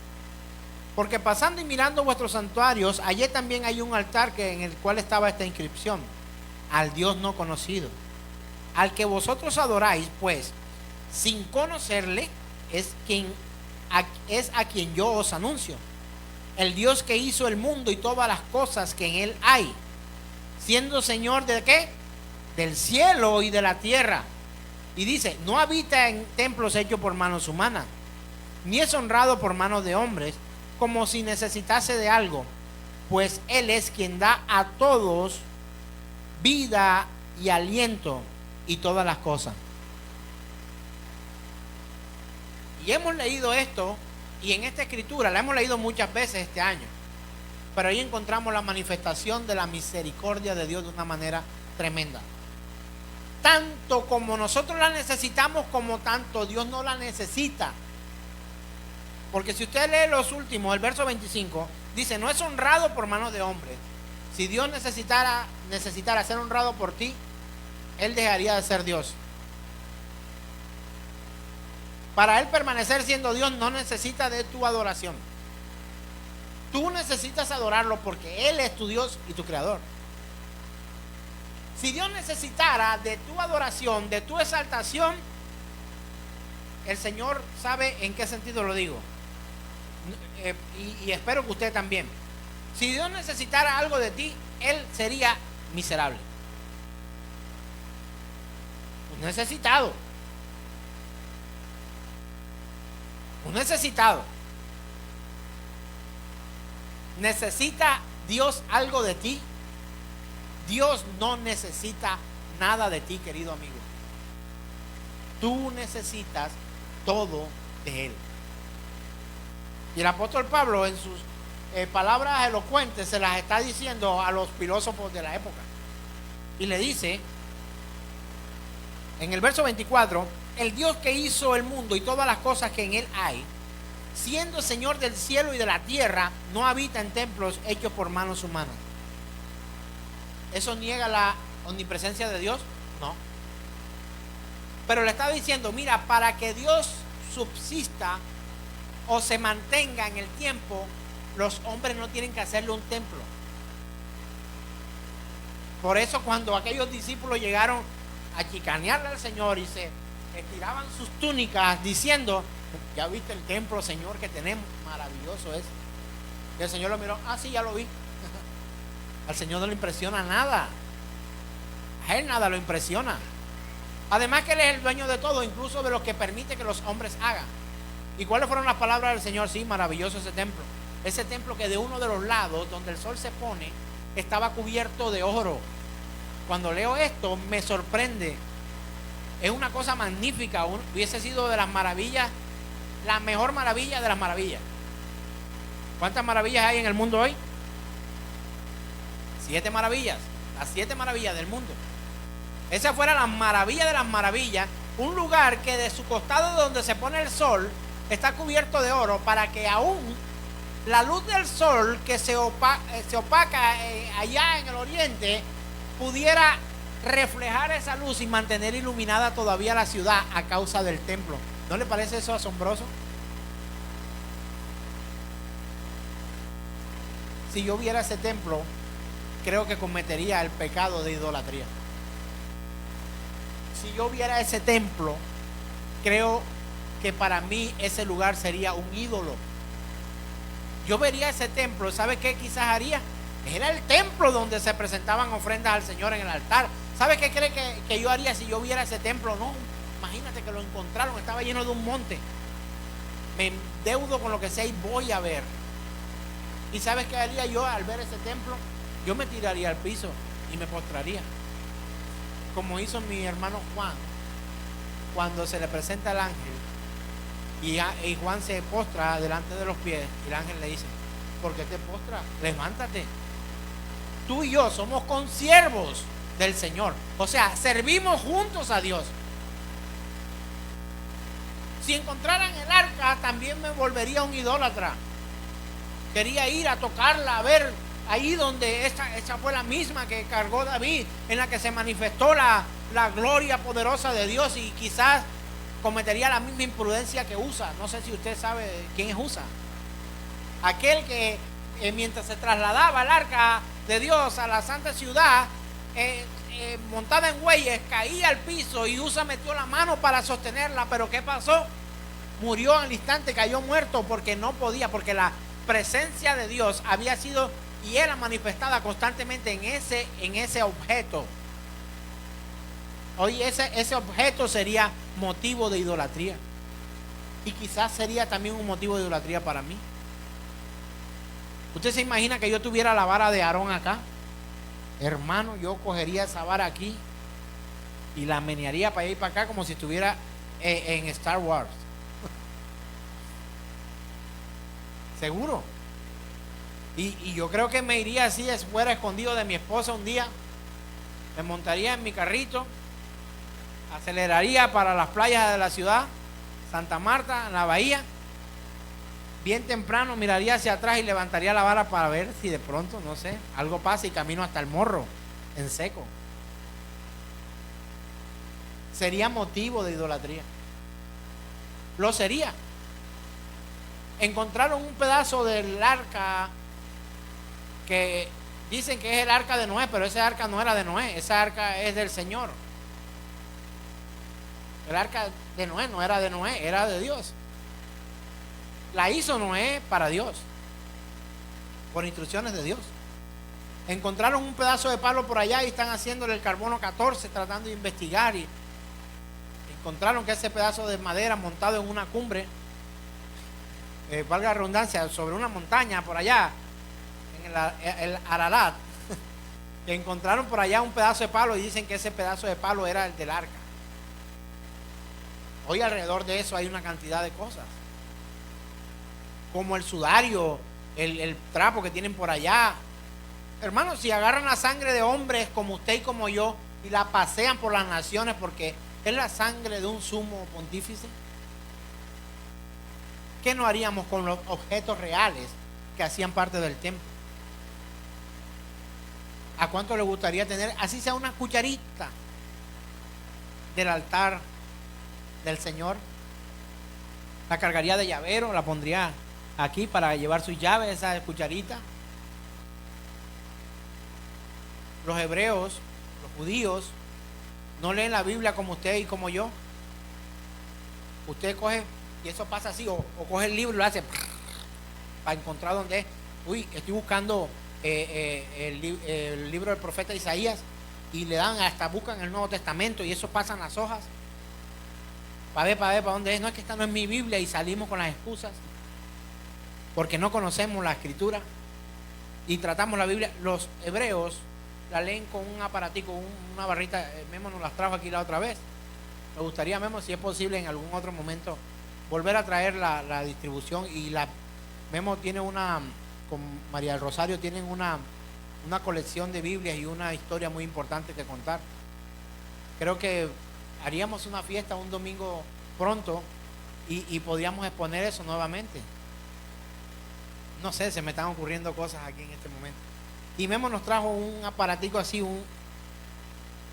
Porque pasando y mirando vuestros santuarios, allí también hay un altar en el cual estaba esta inscripción: al Dios no conocido, al que vosotros adoráis, pues sin conocerle, es a quien yo os anuncio, el Dios que hizo el mundo y todas las cosas que en él hay, siendo Señor de ¿qué? Del cielo y de la tierra. Y dice, no habita en templos hechos por manos humanas, ni es honrado por manos de hombres, como si necesitase de algo, pues Él es quien da a todos vida y aliento y todas las cosas. Y hemos leído esto, y en esta escritura la hemos leído muchas veces este año, pero ahí encontramos la manifestación de la misericordia de Dios de una manera tremenda. Tanto como nosotros la necesitamos, como tanto Dios no la necesita. Porque si usted lee los últimos, el verso 25, dice, no es honrado por manos de hombres. Si Dios necesitara ser honrado por ti, Él dejaría de ser Dios. Para Él permanecer siendo Dios no necesita de tu adoración. Tú necesitas adorarlo porque Él es tu Dios y tu creador. Si Dios necesitara de tu adoración, de tu exaltación, el Señor sabe en qué sentido lo digo. Y espero que usted también. Si Dios necesitara algo de ti, Él sería miserable. Un necesitado. Un necesitado. ¿Necesita Dios algo de ti? Dios no necesita nada de ti, querido amigo. Tú necesitas todo de Él. Y el apóstol Pablo en sus palabras elocuentes se las está diciendo a los filósofos de la época. Y le dice, en el verso 24, el Dios que hizo el mundo y todas las cosas que en él hay, siendo Señor del cielo y de la tierra, no habita en templos hechos por manos humanas. ¿Eso niega la omnipresencia de Dios? No. Pero le está diciendo, mira, para que Dios subsista o se mantenga en el tiempo, los hombres no tienen que hacerle un templo. Por eso cuando aquellos discípulos llegaron a chicanearle al Señor y se estiraban sus túnicas diciendo, ya viste el templo, Señor, que tenemos, maravilloso es. Y el Señor lo miró, sí, ya lo vi. Al Señor no le impresiona nada. A Él nada lo impresiona. Además que Él es el dueño de todo, incluso de lo que permite que los hombres hagan. ¿Y cuáles fueron las palabras del Señor? Sí, maravilloso ese templo. Ese templo que de uno de los lados donde el sol se pone estaba cubierto de oro. Cuando leo esto me sorprende. Es una cosa magnífica. Hubiese sido de las maravillas, la mejor maravilla de las maravillas. ¿Cuántas maravillas hay en el mundo hoy? 7 maravillas. Las 7 maravillas del mundo. Esa fuera la maravilla de las maravillas. Un lugar que de su costado donde se pone el sol está cubierto de oro, para que aún la luz del sol que se opaca allá en el oriente pudiera reflejar esa luz y mantener iluminada todavía la ciudad a causa del templo. ¿No le parece eso asombroso? Si yo viera ese templo, creo que cometería el pecado de idolatría. Si yo viera ese templo, creo que para mí ese lugar sería un ídolo. Yo vería ese templo, ¿sabe qué quizás haría? Era el templo donde se presentaban ofrendas al Señor en el altar. ¿Sabe qué cree que yo haría si yo viera ese templo? No, imagínate que lo encontraron, estaba lleno de un monte. Me endeudo con lo que sea y voy a ver. ¿Y sabes qué haría yo al ver ese templo? Yo me tiraría al piso y me postraría, como hizo mi hermano Juan cuando se le presenta el ángel y Juan se postra delante de los pies y el ángel le dice, ¿por qué te postras? Levántate. Tú y yo somos consiervos del Señor, o sea, servimos juntos a Dios. Si encontraran el arca, también me volvería un idólatra. Quería ir a tocarla, a ver ahí donde esa fue la misma que cargó David, en la que se manifestó la gloria poderosa de Dios, y quizás cometería la misma imprudencia que Usa. No sé si usted sabe quién es Usa. Aquel que mientras se trasladaba el arca de Dios a la santa ciudad, montada en bueyes, caía al piso y Usa metió la mano para sostenerla. Pero ¿qué pasó? Murió al instante, cayó muerto porque no podía, porque la presencia de Dios había sido y era manifestada constantemente en ese objeto. Hoy ese objeto sería motivo de idolatría. Y quizás sería también un motivo de idolatría para mí. ¿Usted se imagina que yo tuviera la vara de Aarón acá? Hermano, yo cogería esa vara aquí y la menearía para allá y para acá como si estuviera en Star Wars. Seguro. Y yo creo que me iría así, fuera escondido de mi esposa un día. Me montaría en mi carrito, aceleraría para las playas de la ciudad, Santa Marta, en la bahía. Bien temprano miraría hacia atrás y levantaría la vara para ver si de pronto, no sé, algo pasa y camino hasta el Morro, en seco. Sería motivo de idolatría. Lo sería. Encontraron un pedazo del arca que dicen que es el arca de Noé, pero esa arca no era de Noé, esa arca es del Señor. El arca de Noé no era de Noé, era de Dios. La hizo Noé para Dios, por instrucciones de Dios. Encontraron un pedazo de palo por allá y están haciéndole el carbono 14, tratando de investigar, y encontraron que ese pedazo de madera montado en una cumbre, valga la redundancia, sobre una montaña por allá, en el Ararat, que encontraron por allá un pedazo de palo y dicen que ese pedazo de palo era el del arca. Hoy alrededor de eso hay una cantidad de cosas, como el sudario, el trapo que tienen por allá. Hermanos, si agarran la sangre de hombres como usted y como yo y la pasean por las naciones porque es la sangre de un sumo pontífice, ¿qué no haríamos con los objetos reales que hacían parte del templo? ¿A cuánto le gustaría tener, así sea una cucharita del altar del Señor? La cargaría de llavero, la pondría aquí para llevar sus llaves, esa cucharita. Los hebreos, los judíos, no leen la Biblia como usted y como yo. Usted coge, y eso pasa así, o coge el libro y lo hace para encontrar dónde es. Uy, estoy buscando el libro del profeta Isaías, y le dan, hasta buscan el Nuevo Testamento, y eso pasan las hojas para ver para dónde es. No es que esta no es mi Biblia, y salimos con las excusas porque no conocemos la escritura y tratamos la Biblia. Los hebreos la leen con un aparatico, una barrita. Memo nos las trajo aquí la otra vez. Me gustaría, Memo, si es posible en algún otro momento volver a traer la distribución. Y Memo tiene con María del Rosario tienen una colección de Biblias y una historia muy importante que contar. Creo que haríamos una fiesta un domingo pronto y podríamos exponer eso nuevamente. No sé, se me están ocurriendo cosas aquí en este momento. Y Memo nos trajo un aparatico así, un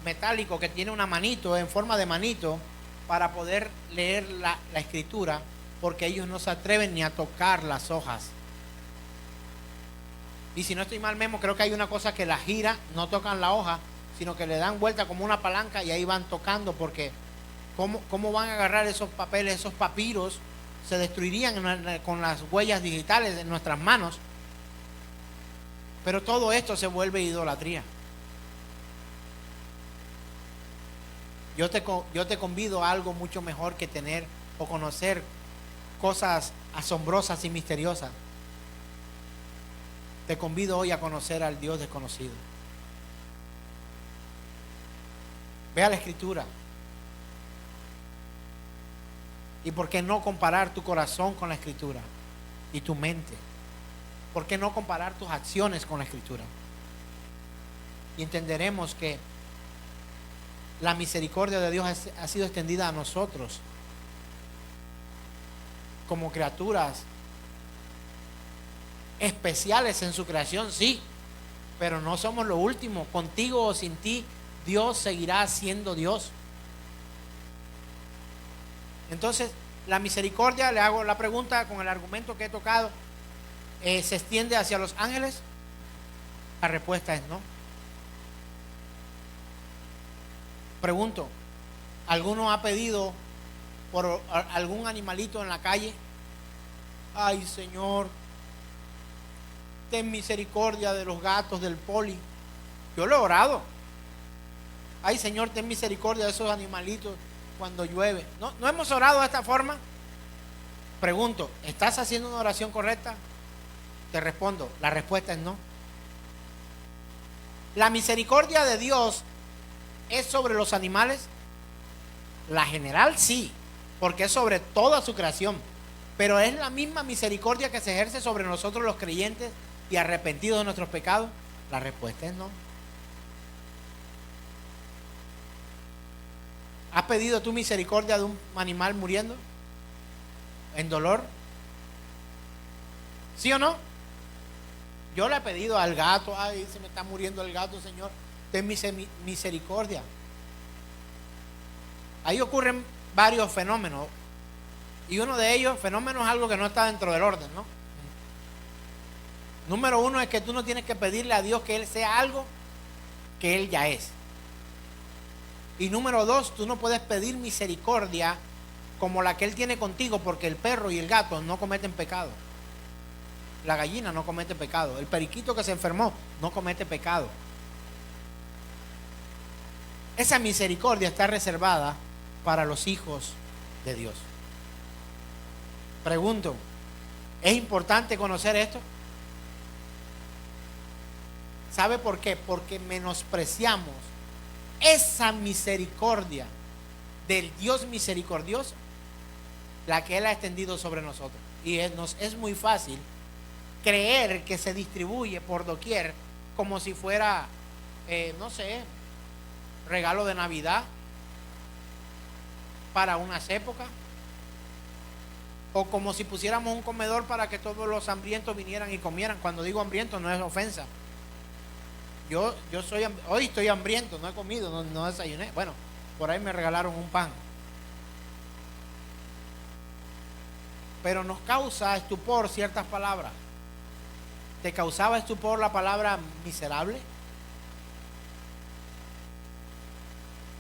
metálico que tiene una manito, en forma de manito, para poder leer la escritura, porque ellos no se atreven ni a tocar las hojas. Y si no estoy mal, Memo, creo que hay una cosa que la gira, no tocan la hoja, sino que le dan vuelta como una palanca y ahí van tocando, porque ¿cómo van a agarrar esos papeles, esos papiros? Se destruirían con las huellas digitales en nuestras manos. Pero todo esto se vuelve idolatría. Yo te convido a algo mucho mejor que tener o conocer cosas asombrosas y misteriosas. Te convido hoy a conocer al Dios desconocido. Ve a la escritura. ¿Y por qué no comparar tu corazón con la escritura y tu mente? ¿Por qué no comparar tus acciones con la escritura? Y entenderemos que la misericordia de Dios ha sido extendida a nosotros como criaturas especiales en su creación, sí, pero no somos lo último. Contigo o sin ti, Dios seguirá siendo Dios. Entonces, la misericordia, le hago la pregunta con el argumento que he tocado, ¿se extiende hacia los ángeles? La respuesta es no. Pregunto, ¿alguno ha pedido por algún animalito en la calle? Ay, Señor, ten misericordia de los gatos del poli. Yo lo he orado. Ay, Señor, ten misericordia de esos animalitos cuando llueve. ¿No hemos orado de esta forma? Pregunto, ¿estás haciendo una oración correcta? Te respondo, la respuesta es no. ¿La misericordia de Dios es sobre los animales? La general sí, porque es sobre toda su creación. Pero ¿es la misma misericordia que se ejerce sobre nosotros los creyentes y arrepentidos de nuestros pecados? La respuesta es no. ¿Has pedido tu misericordia de un animal muriendo en dolor? ¿Sí o no? Yo le he pedido al gato, ay, se me está muriendo el gato, Señor, ten misericordia. Ahí ocurren varios fenómenos. Y uno de ellos, fenómeno, es algo que no está dentro del orden, ¿no? Número uno es que tú no tienes que pedirle a Dios que Él sea algo que Él ya es. Y número dos, tú no puedes pedir misericordia como la que Él tiene contigo, porque el perro y el gato no cometen pecado. La gallina no comete pecado. El periquito que se enfermó no comete pecado. Esa misericordia está reservada para los hijos de Dios. Pregunto, ¿es importante conocer esto? ¿Sabe por qué? Porque menospreciamos esa misericordia del Dios misericordioso, la que Él ha extendido sobre nosotros. Y nos es muy fácil creer que se distribuye por doquier como si fuera, no sé, regalo de Navidad para unas épocas, o como si pusiéramos un comedor para que todos los hambrientos vinieran y comieran. Cuando digo hambriento no es ofensa. Hoy estoy hambriento, no he comido, no desayuné. Bueno, por ahí me regalaron un pan. Pero nos causa estupor ciertas palabras. ¿Te causaba estupor la palabra miserable?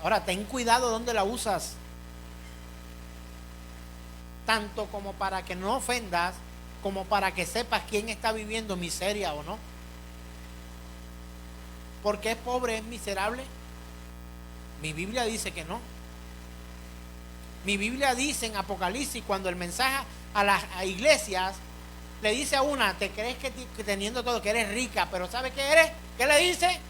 Ahora, ten cuidado donde la usas. Tanto como para que no ofendas, como para que sepas quién está viviendo miseria o no. ¿Porque es pobre, es miserable? Mi Biblia dice que no. Mi Biblia dice en Apocalipsis, cuando el mensaje a las iglesias le dice a una, te crees que teniendo todo, que eres rica, pero ¿sabes qué eres? ¿Qué le dice?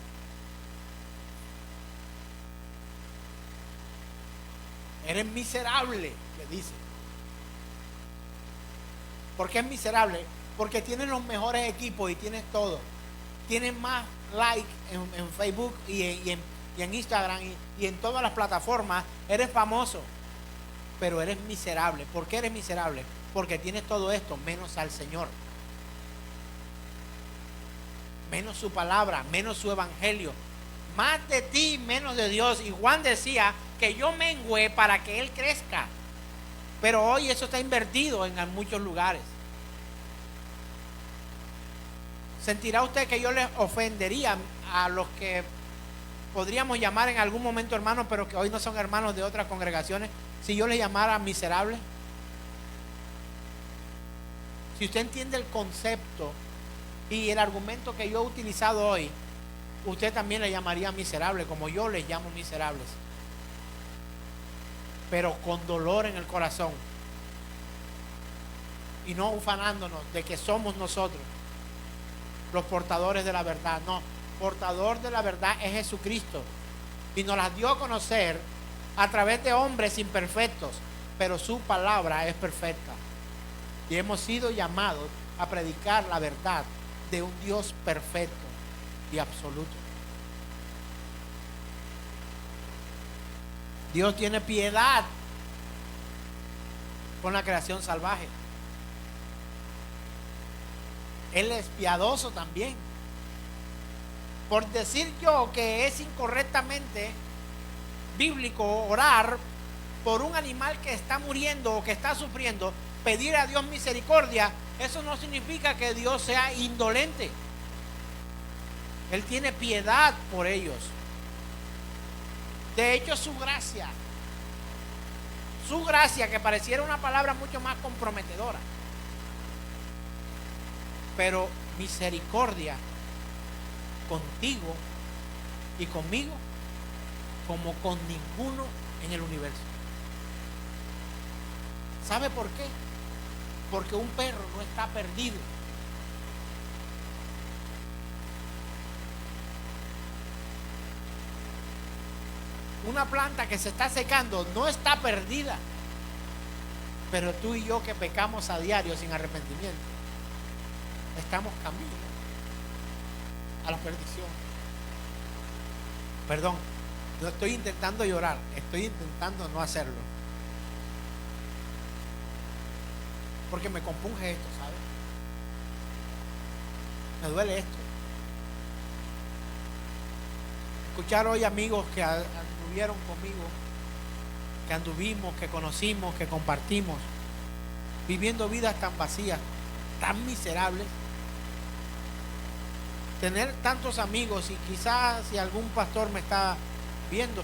Eres miserable, le dice. ¿Por qué es miserable? Porque tienes los mejores equipos y tienes todo. Tienes más like en Facebook y en Instagram y en todas las plataformas. Eres famoso, pero eres miserable. ¿Por qué eres miserable? Porque tienes todo esto menos al Señor, menos su palabra, menos su evangelio, más de ti, menos de Dios. Y Juan decía que yo mengüe para que Él crezca, pero hoy eso está invertido en muchos lugares. ¿Sentirá usted que yo les ofendería a los que podríamos llamar en algún momento hermanos, pero que hoy no son hermanos de otras congregaciones, si yo les llamara miserables? Si usted entiende el concepto y el argumento que yo he utilizado hoy, usted también le llamaría miserable, como yo les llamo miserables, pero con dolor en el corazón y no ufanándonos de que somos nosotros los portadores de la verdad. No, portador de la verdad es Jesucristo, y nos las dio a conocer a través de hombres imperfectos, pero su palabra es perfecta, y hemos sido llamados a predicar la verdad de un Dios perfecto y absoluto. Dios tiene piedad con la creación salvaje. Él es piadoso también. Por decir yo que es incorrectamente bíblico orar por un animal que está muriendo o que está sufriendo, pedir a Dios misericordia, eso no significa que Dios sea indolente. Él tiene piedad por ellos. De hecho, su gracia, que pareciera una palabra mucho más comprometedora, pero misericordia contigo y conmigo como con ninguno en el universo. ¿Sabe por qué? Porque un perro no está perdido. Una planta que se está secando no está perdida. Pero tú y yo que pecamos a diario sin arrepentimiento, estamos camino a la perdición. Perdón, no estoy intentando llorar, estoy intentando no hacerlo. Porque me compunge esto, ¿sabes? Me duele esto. Escuchar hoy amigos que anduvieron conmigo, que anduvimos, que conocimos, que compartimos, viviendo vidas tan vacías, tan miserables. Tener tantos amigos, y quizás si algún pastor me está viendo,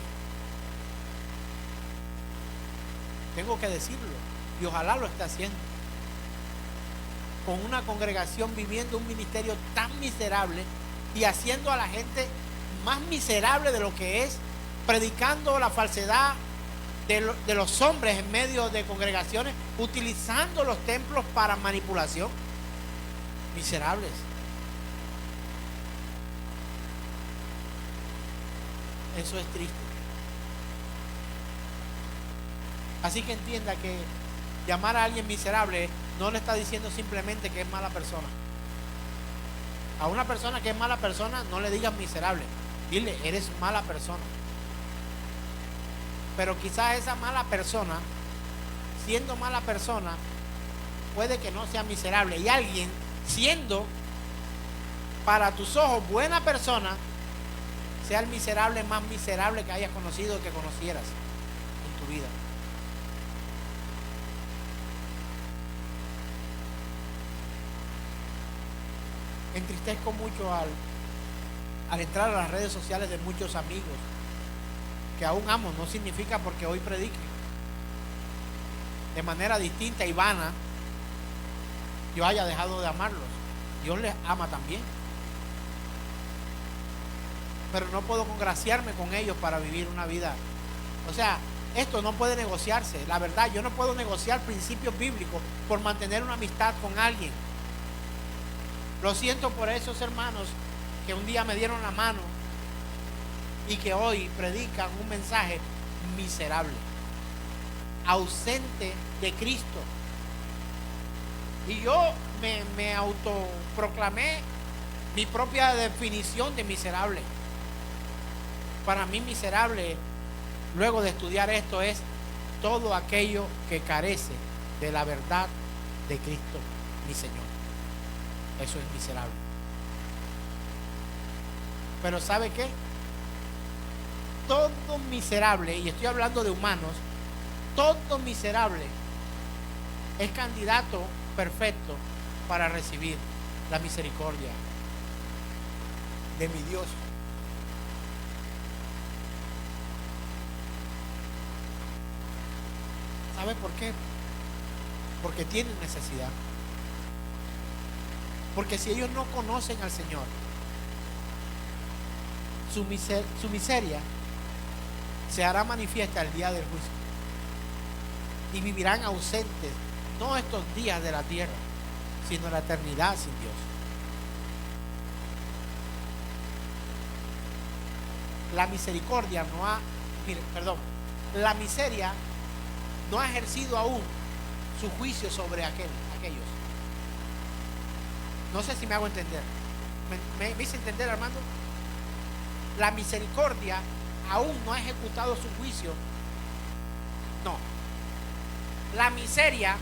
tengo que decirlo, y ojalá lo esté haciendo, con una congregación viviendo un ministerio tan miserable y haciendo a la gente más miserable de lo que es, predicando la falsedad de los hombres en medio de congregaciones, utilizando los templos para manipulación. Miserables. Eso es triste. Así que entienda que llamar a alguien miserable no le está diciendo simplemente que es mala persona. A una persona que es mala persona no le digas miserable, dile eres mala persona. Pero quizás esa mala persona, siendo mala persona, puede que no sea miserable, y alguien siendo para tus ojos buena persona sea el miserable más miserable que hayas conocido o que conocieras en tu vida. Entristezco mucho al entrar a las redes sociales de muchos amigos que aún amo. No significa porque hoy predique de manera distinta y vana yo haya dejado de amarlos. Dios les ama también, pero no puedo congraciarme con ellos para vivir una vida. O sea, esto no puede negociarse. La verdad, yo no puedo negociar principios bíblicos por mantener una amistad con alguien. Lo siento por esos hermanos que un día me dieron la mano y que hoy predican un mensaje miserable, ausente de Cristo. Y yo me autoproclamé mi propia definición de miserable. Para mí miserable, luego de estudiar esto, es todo aquello que carece de la verdad de Cristo, mi Señor. Eso es miserable. Pero ¿sabe qué? Todo miserable, y estoy hablando de humanos, todo miserable es candidato perfecto para recibir la misericordia de mi Dios. ¿Sabe por qué? Porque tienen necesidad. Porque si ellos no conocen al Señor, su miseria se hará manifiesta el día del juicio. Y vivirán ausentes, no estos días de la tierra, sino la eternidad sin Dios. La misericordia no ha, la miseria no ha ejercido aún su juicio sobre aquellos. No sé si me hago entender. ¿Me hice entender, Armando? La misericordia aún no ha ejecutado su juicio. No. La miseria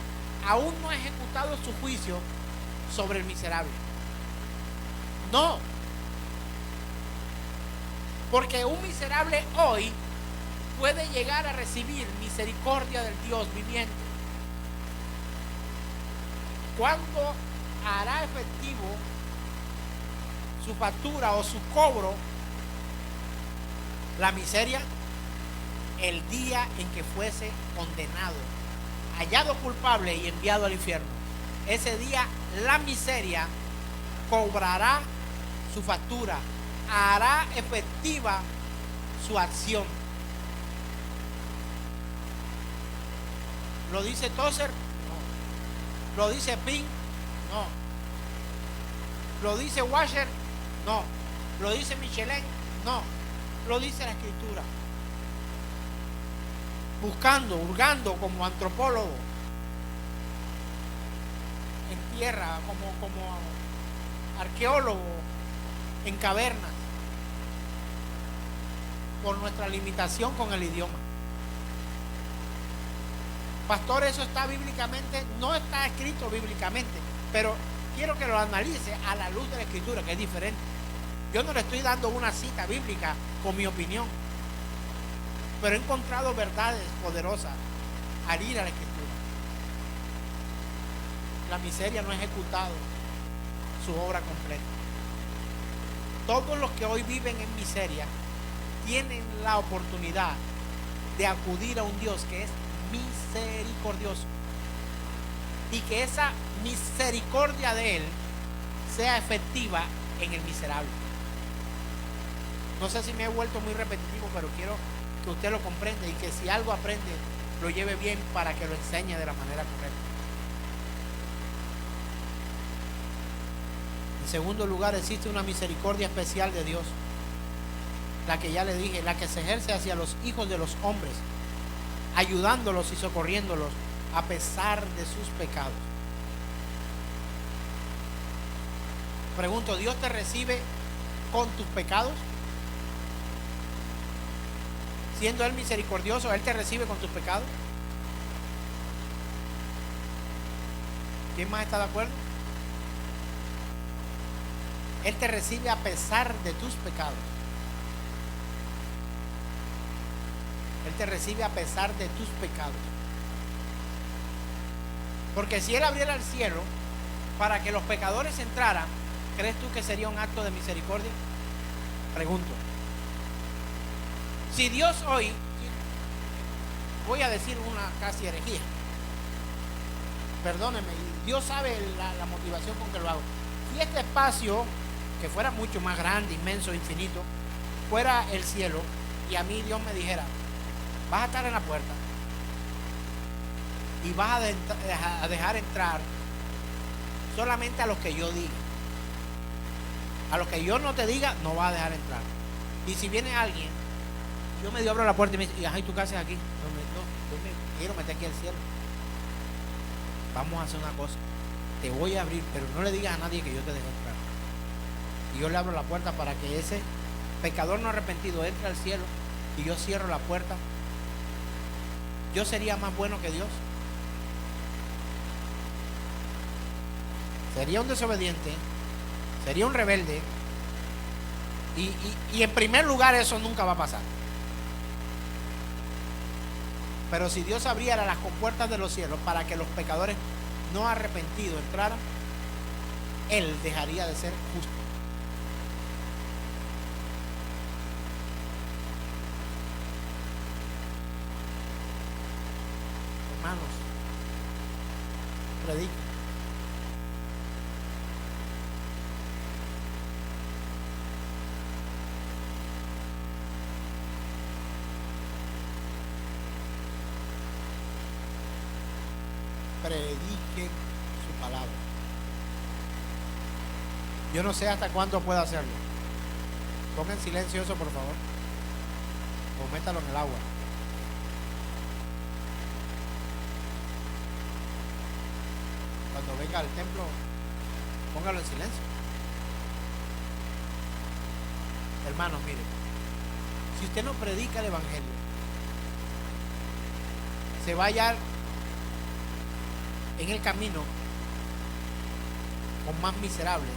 aún no ha ejecutado su juicio sobre el miserable. No. Porque un miserable hoy puede llegar a recibir misericordia del Dios viviente. ¿Cuándo hará efectivo su factura o su cobro la miseria? El día en que fuese condenado, hallado culpable y enviado al infierno. Ese día la miseria cobrará su factura, hará efectiva su acción. ¿Lo dice Tozer? No. ¿Lo dice Pink? No. ¿Lo dice Washer? No. ¿Lo dice Michelin? No. Lo dice la Escritura. Buscando, hurgando como antropólogo en tierra, como arqueólogo en cavernas, por nuestra limitación con el idioma. Pastor, eso está bíblicamente, no está escrito bíblicamente, pero quiero que lo analice a la luz de la Escritura, que es diferente. Yo no le estoy dando una cita bíblica con mi opinión, pero he encontrado verdades poderosas al ir a la Escritura. La miseria no ha ejecutado su obra completa. Todos los que hoy viven en miseria tienen la oportunidad de acudir a un Dios que es misericordioso, y que esa misericordia de Él sea efectiva en el miserable. No sé si me he vuelto muy repetitivo, pero quiero que usted lo comprenda, y que si algo aprende, lo lleve bien para que lo enseñe de la manera correcta. En segundo lugar, existe una misericordia especial de Dios, la que ya le dije, la que se ejerce hacia los hijos de los hombres, ayudándolos y socorriéndolos a pesar de sus pecados. Pregunto, ¿Dios te recibe con tus pecados? Siendo Él misericordioso, ¿Él te recibe con tus pecados? ¿Quién más está de acuerdo? Él te recibe a pesar de tus pecados. Él te recibe a pesar de tus pecados. Porque si Él abriera el cielo para que los pecadores entraran, ¿crees tú que sería un acto de misericordia? Pregunto. Si Dios hoy, voy a decir una casi herejía, perdónenme, Dios sabe la motivación con que lo hago. Si este espacio, que fuera mucho más grande, inmenso, infinito, fuera el cielo, y a mí Dios me dijera, vas a estar en la puerta y vas a dejar entrar solamente a los que yo diga. A los que yo no te diga, no vas a dejar entrar. Y si viene alguien, yo medio abro la puerta y me dice, ¿y tú qué haces aquí? Yo me quiero meter aquí al cielo. Vamos a hacer una cosa. Te voy a abrir, pero no le digas a nadie que yo te deje entrar. Y yo le abro la puerta para que ese pecador no arrepentido entre al cielo, y yo cierro la puerta. ¿Yo sería más bueno que Dios? Sería un desobediente, sería un rebelde, y en primer lugar eso nunca va a pasar. Pero si Dios abriera las compuertas de los cielos para que los pecadores no arrepentidos entraran, Él dejaría de ser justo. Hermanos, predica. Prediquen su palabra. Yo no sé hasta cuándo puedo hacerlo. Pongan silencio eso, por favor. O métalo en el agua. Cuando venga al templo, póngalo en silencio. Hermanos, miren, si usted no predica el evangelio, se va a hallar en el camino con más miserables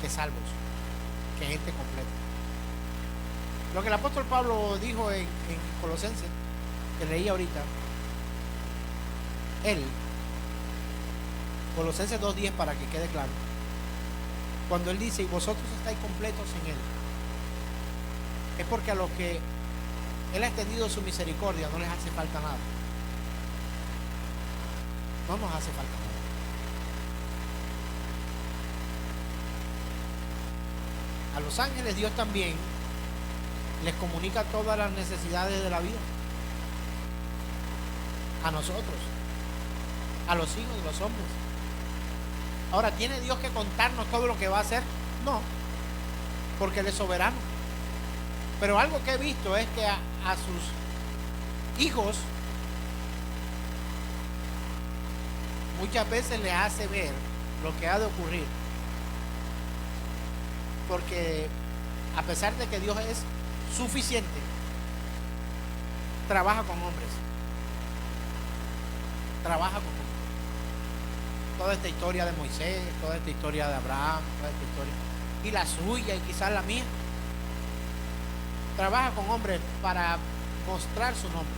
que salvos, que gente completa. Lo que el apóstol Pablo dijo en Colosenses, que leí ahorita, él, Colosenses 2:10, para que quede claro, cuando él dice, y vosotros estáis completos en él, es porque a los que él ha extendido su misericordia no les hace falta nada. No nos hace falta nada. A los ángeles Dios también les comunica todas las necesidades de la vida. A nosotros, a los hijos de los hombres. Ahora, ¿tiene Dios que contarnos todo lo que va a hacer? No, porque Él es soberano. Pero algo que he visto es que a sus hijos muchas veces les hace ver lo que ha de ocurrir. Porque a pesar de que Dios es suficiente, trabaja con hombres. Trabaja con hombres. Toda esta historia de Moisés, toda esta historia de Abraham, toda esta historia, y la suya y quizás la mía, trabaja con hombres para mostrar su nombre,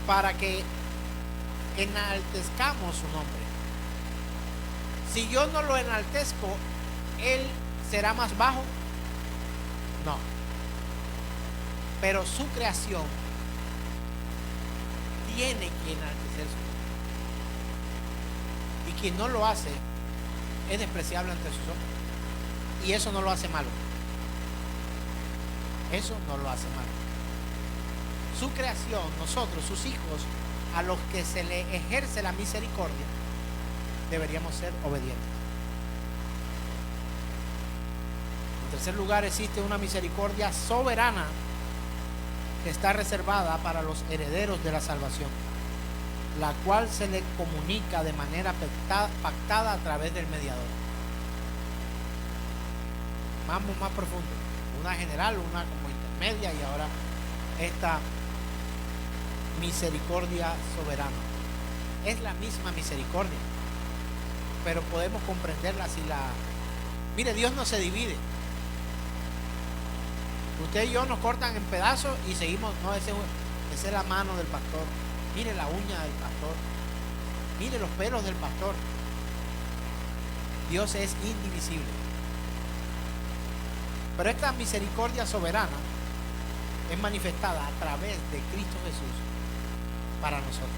para que enaltezcamos su nombre. Si yo no lo enaltezco, Él será más bajo. No, pero su creación tiene que enaltecer su nombre, y quien no lo hace es despreciable ante sus ojos, y eso no lo hace malo. Eso no lo hace malo. Su creación, nosotros, sus hijos, a los que se le ejerce la misericordia, deberíamos ser obedientes. En tercer lugar, existe una misericordia soberana que está reservada para los herederos de la salvación, la cual se le comunica de manera pactada a través del mediador. Vamos más profundo. Una general, una como intermedia, y ahora esta misericordia soberana. Es la misma misericordia, pero podemos comprenderla si la... Mire, Dios no se divide. Usted y yo nos cortan en pedazos y seguimos. No, esa es la mano del pastor. Mire la uña del pastor. Mire los pelos del pastor. Dios es indivisible. Pero esta misericordia soberana es manifestada a través de Cristo Jesús para nosotros.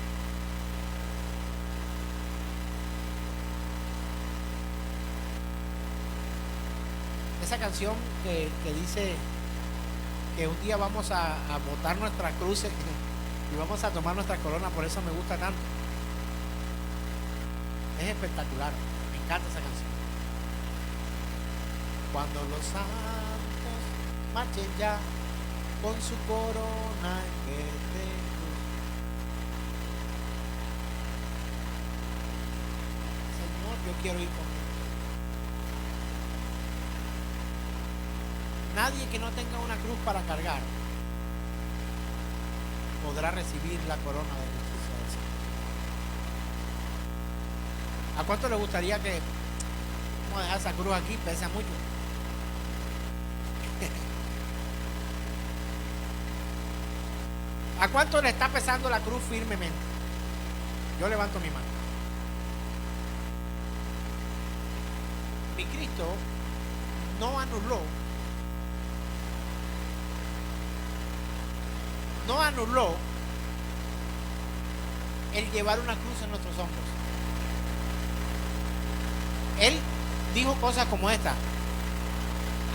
Esa canción que dice que un día vamos a botar nuestras cruces y vamos a tomar nuestra corona, por eso me gusta tanto. Es espectacular, me encanta esa canción. Cuando los santos marchen ya con su corona en verde cruz. Señor, yo quiero ir conmigo. Nadie que no tenga una cruz para cargar podrá recibir la corona de justicia del Señor. ¿A cuánto le gustaría que vamos a dejar esa cruz aquí? Pesa mucho. ¿A cuánto le está pesando la cruz firmemente? Yo levanto mi mano. Mi Cristo no anuló el llevar una cruz en nuestros hombros. Él dijo cosas como esta: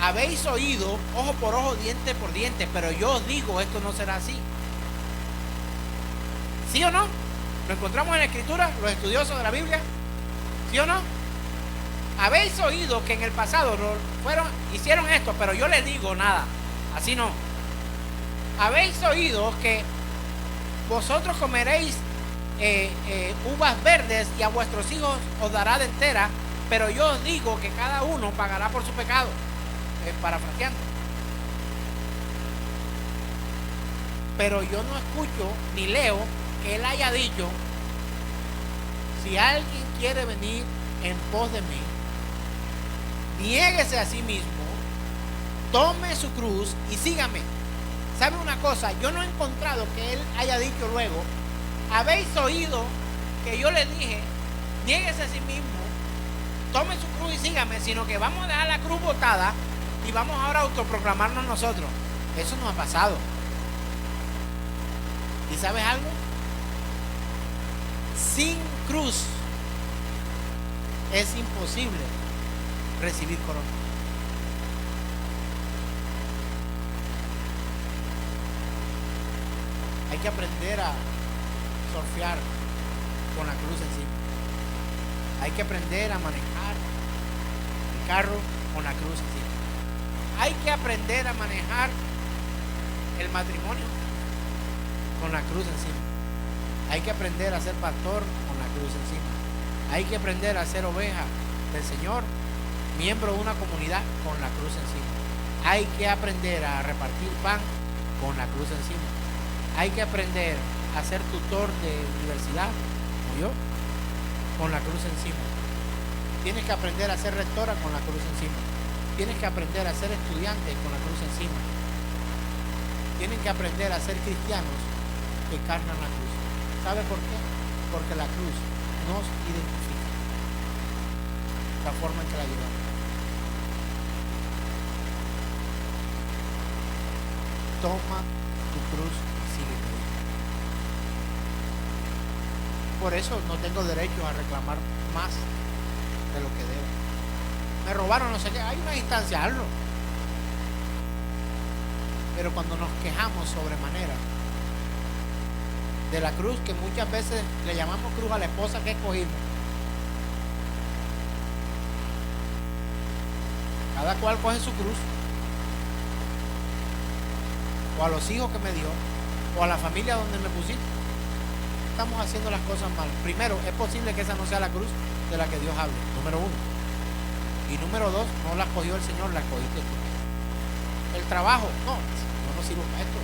habéis oído ojo por ojo, diente por diente, pero yo os digo, esto no será así. ¿Sí o no? ¿Lo encontramos en la Escritura, los estudiosos de la Biblia? ¿Sí o no? Habéis oído que en el pasado hicieron esto, pero yo les digo nada. Así no. Habéis oído que vosotros comeréis uvas verdes y a vuestros hijos os dará de entera, pero yo os digo que cada uno pagará por su pecado. Parafraseando. Pero yo no escucho ni leo que Él haya dicho: si alguien quiere venir en pos de mí, niéguese a sí mismo, tome su cruz y sígame. ¿Sabe una cosa? Yo no he encontrado que Él haya dicho luego: habéis oído que yo les dije, niéguese a sí mismo, tome su cruz y sígame, sino que vamos a dejar la cruz botada y vamos ahora a autoproclamarnos nosotros. Eso no ha pasado. ¿Y sabes algo? Sin cruz es imposible recibir corona. que aprender a surfear con la cruz encima. Hay que aprender a manejar el carro con la cruz encima. Hay que aprender a manejar el matrimonio con la cruz encima. Hay que aprender a ser pastor con la cruz encima. Hay que aprender a ser oveja del Señor, miembro de una comunidad con la cruz encima. Hay que aprender a repartir pan con la cruz encima. Hay que aprender a ser tutor de universidad, como yo, con la cruz encima. Tienes que aprender a ser rectora con la cruz encima. Tienes que aprender a ser estudiante con la cruz encima. Tienen que aprender a ser cristianos que cargan la cruz. ¿Sabe por qué? Porque la cruz nos identifica. La forma en que la llevamos. Toma tu cruz y sígueme. Por eso no tengo derecho a reclamar más de lo que debo. Me robaron, no sé qué. Hay una instancia, hazlo. Pero cuando nos quejamos sobremanera de la cruz, que muchas veces le llamamos cruz a la esposa que escogimos, cada cual coge su cruz, o a los hijos que me dio, o a la familia donde me pusiste. Estamos haciendo las cosas mal. Primero, es posible que esa no sea la cruz de la que Dios hable, número uno. Y número dos, no la escogió el Señor, la escogiste tú. El trabajo, no, yo no sirvo para esto.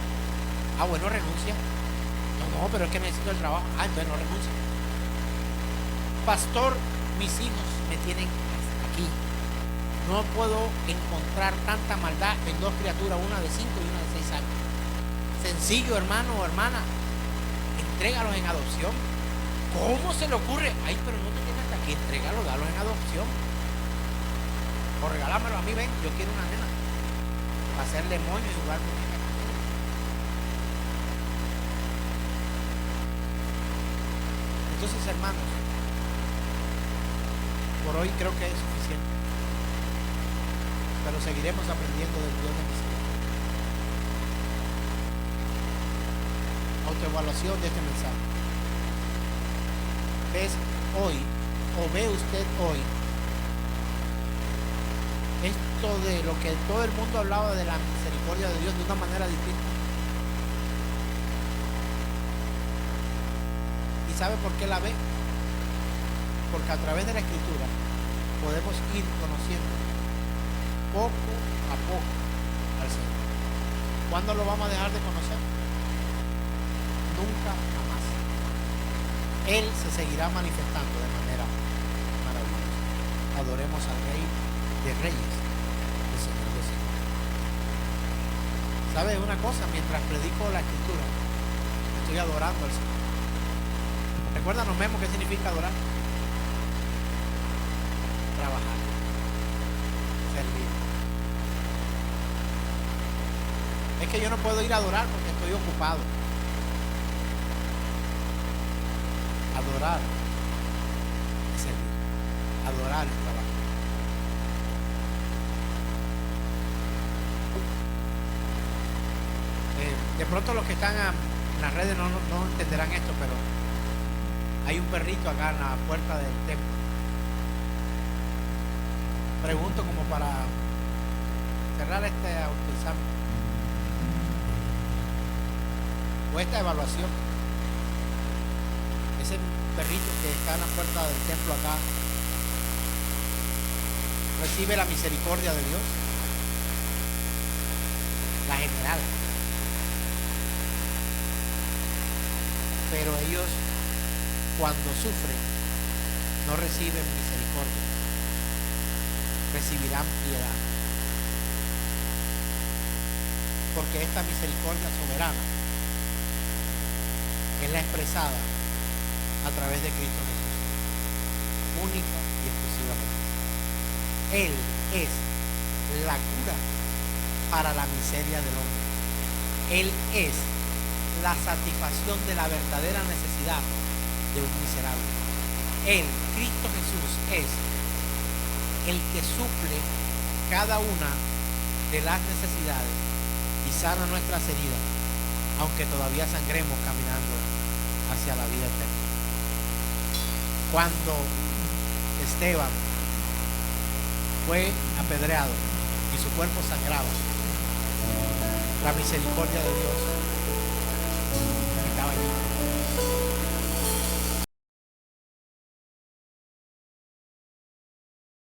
Ah, bueno, renuncia. No, pero es que necesito el trabajo. Ah, entonces no renuncia. Pastor, mis hijos me tienen aquí. No puedo encontrar tanta maldad en dos criaturas, una de 5 y una de 6 años. Sencillo, hermano o hermana, entrégalos en adopción. ¿Cómo se le ocurre? Ay, pero no te tienes hasta aquí, entrégalos, dalos en adopción. O regálamelo a mí, ven, yo quiero una nena para hacerle moño y jugar con ella. Entonces, hermanos, por hoy creo que es suficiente, pero seguiremos aprendiendo del Dios de misericordia. Autoevaluación de este mensaje. ¿Ves hoy, o ve usted hoy, esto de lo que todo el mundo hablaba de la misericordia de Dios de una manera distinta? ¿Y sabe por qué la ve? Porque a través de la Escritura podemos ir conociendo poco a poco al Señor. ¿Cuándo lo vamos a dejar de conocer? Nunca, jamás. Él se seguirá manifestando de manera maravillosa. Adoremos al Rey de Reyes, el Señor de Señores. ¿Sabes una cosa? Mientras predico la Escritura, estoy adorando al Señor. Recuérdanos, Memo, ¿qué significa adorar? Trabajar, servir. Es que yo no puedo ir a adorar porque estoy ocupado. Adorar es servir. Adorar es trabajar. De pronto los que están en las redes no entenderán esto, pero hay un perrito acá en la puerta del templo. Pregunto como para cerrar este autoexamen o esta evaluación. Ese perrito que está en la puerta del templo acá recibe la misericordia de Dios, la general, pero ellos cuando sufren no reciben misericordia, recibirán piedad, porque esta misericordia soberana es la expresada a través de Cristo Jesús, única y exclusivamente. Él es la cura para la miseria del hombre. Él es la satisfacción de la verdadera necesidad de un miserable. Él, Cristo Jesús, es el que suple cada una de las necesidades y sana nuestras heridas, aunque todavía sangremos caminando hacia la vida eterna. Cuando Esteban fue apedreado y su cuerpo sangraba, la misericordia de Dios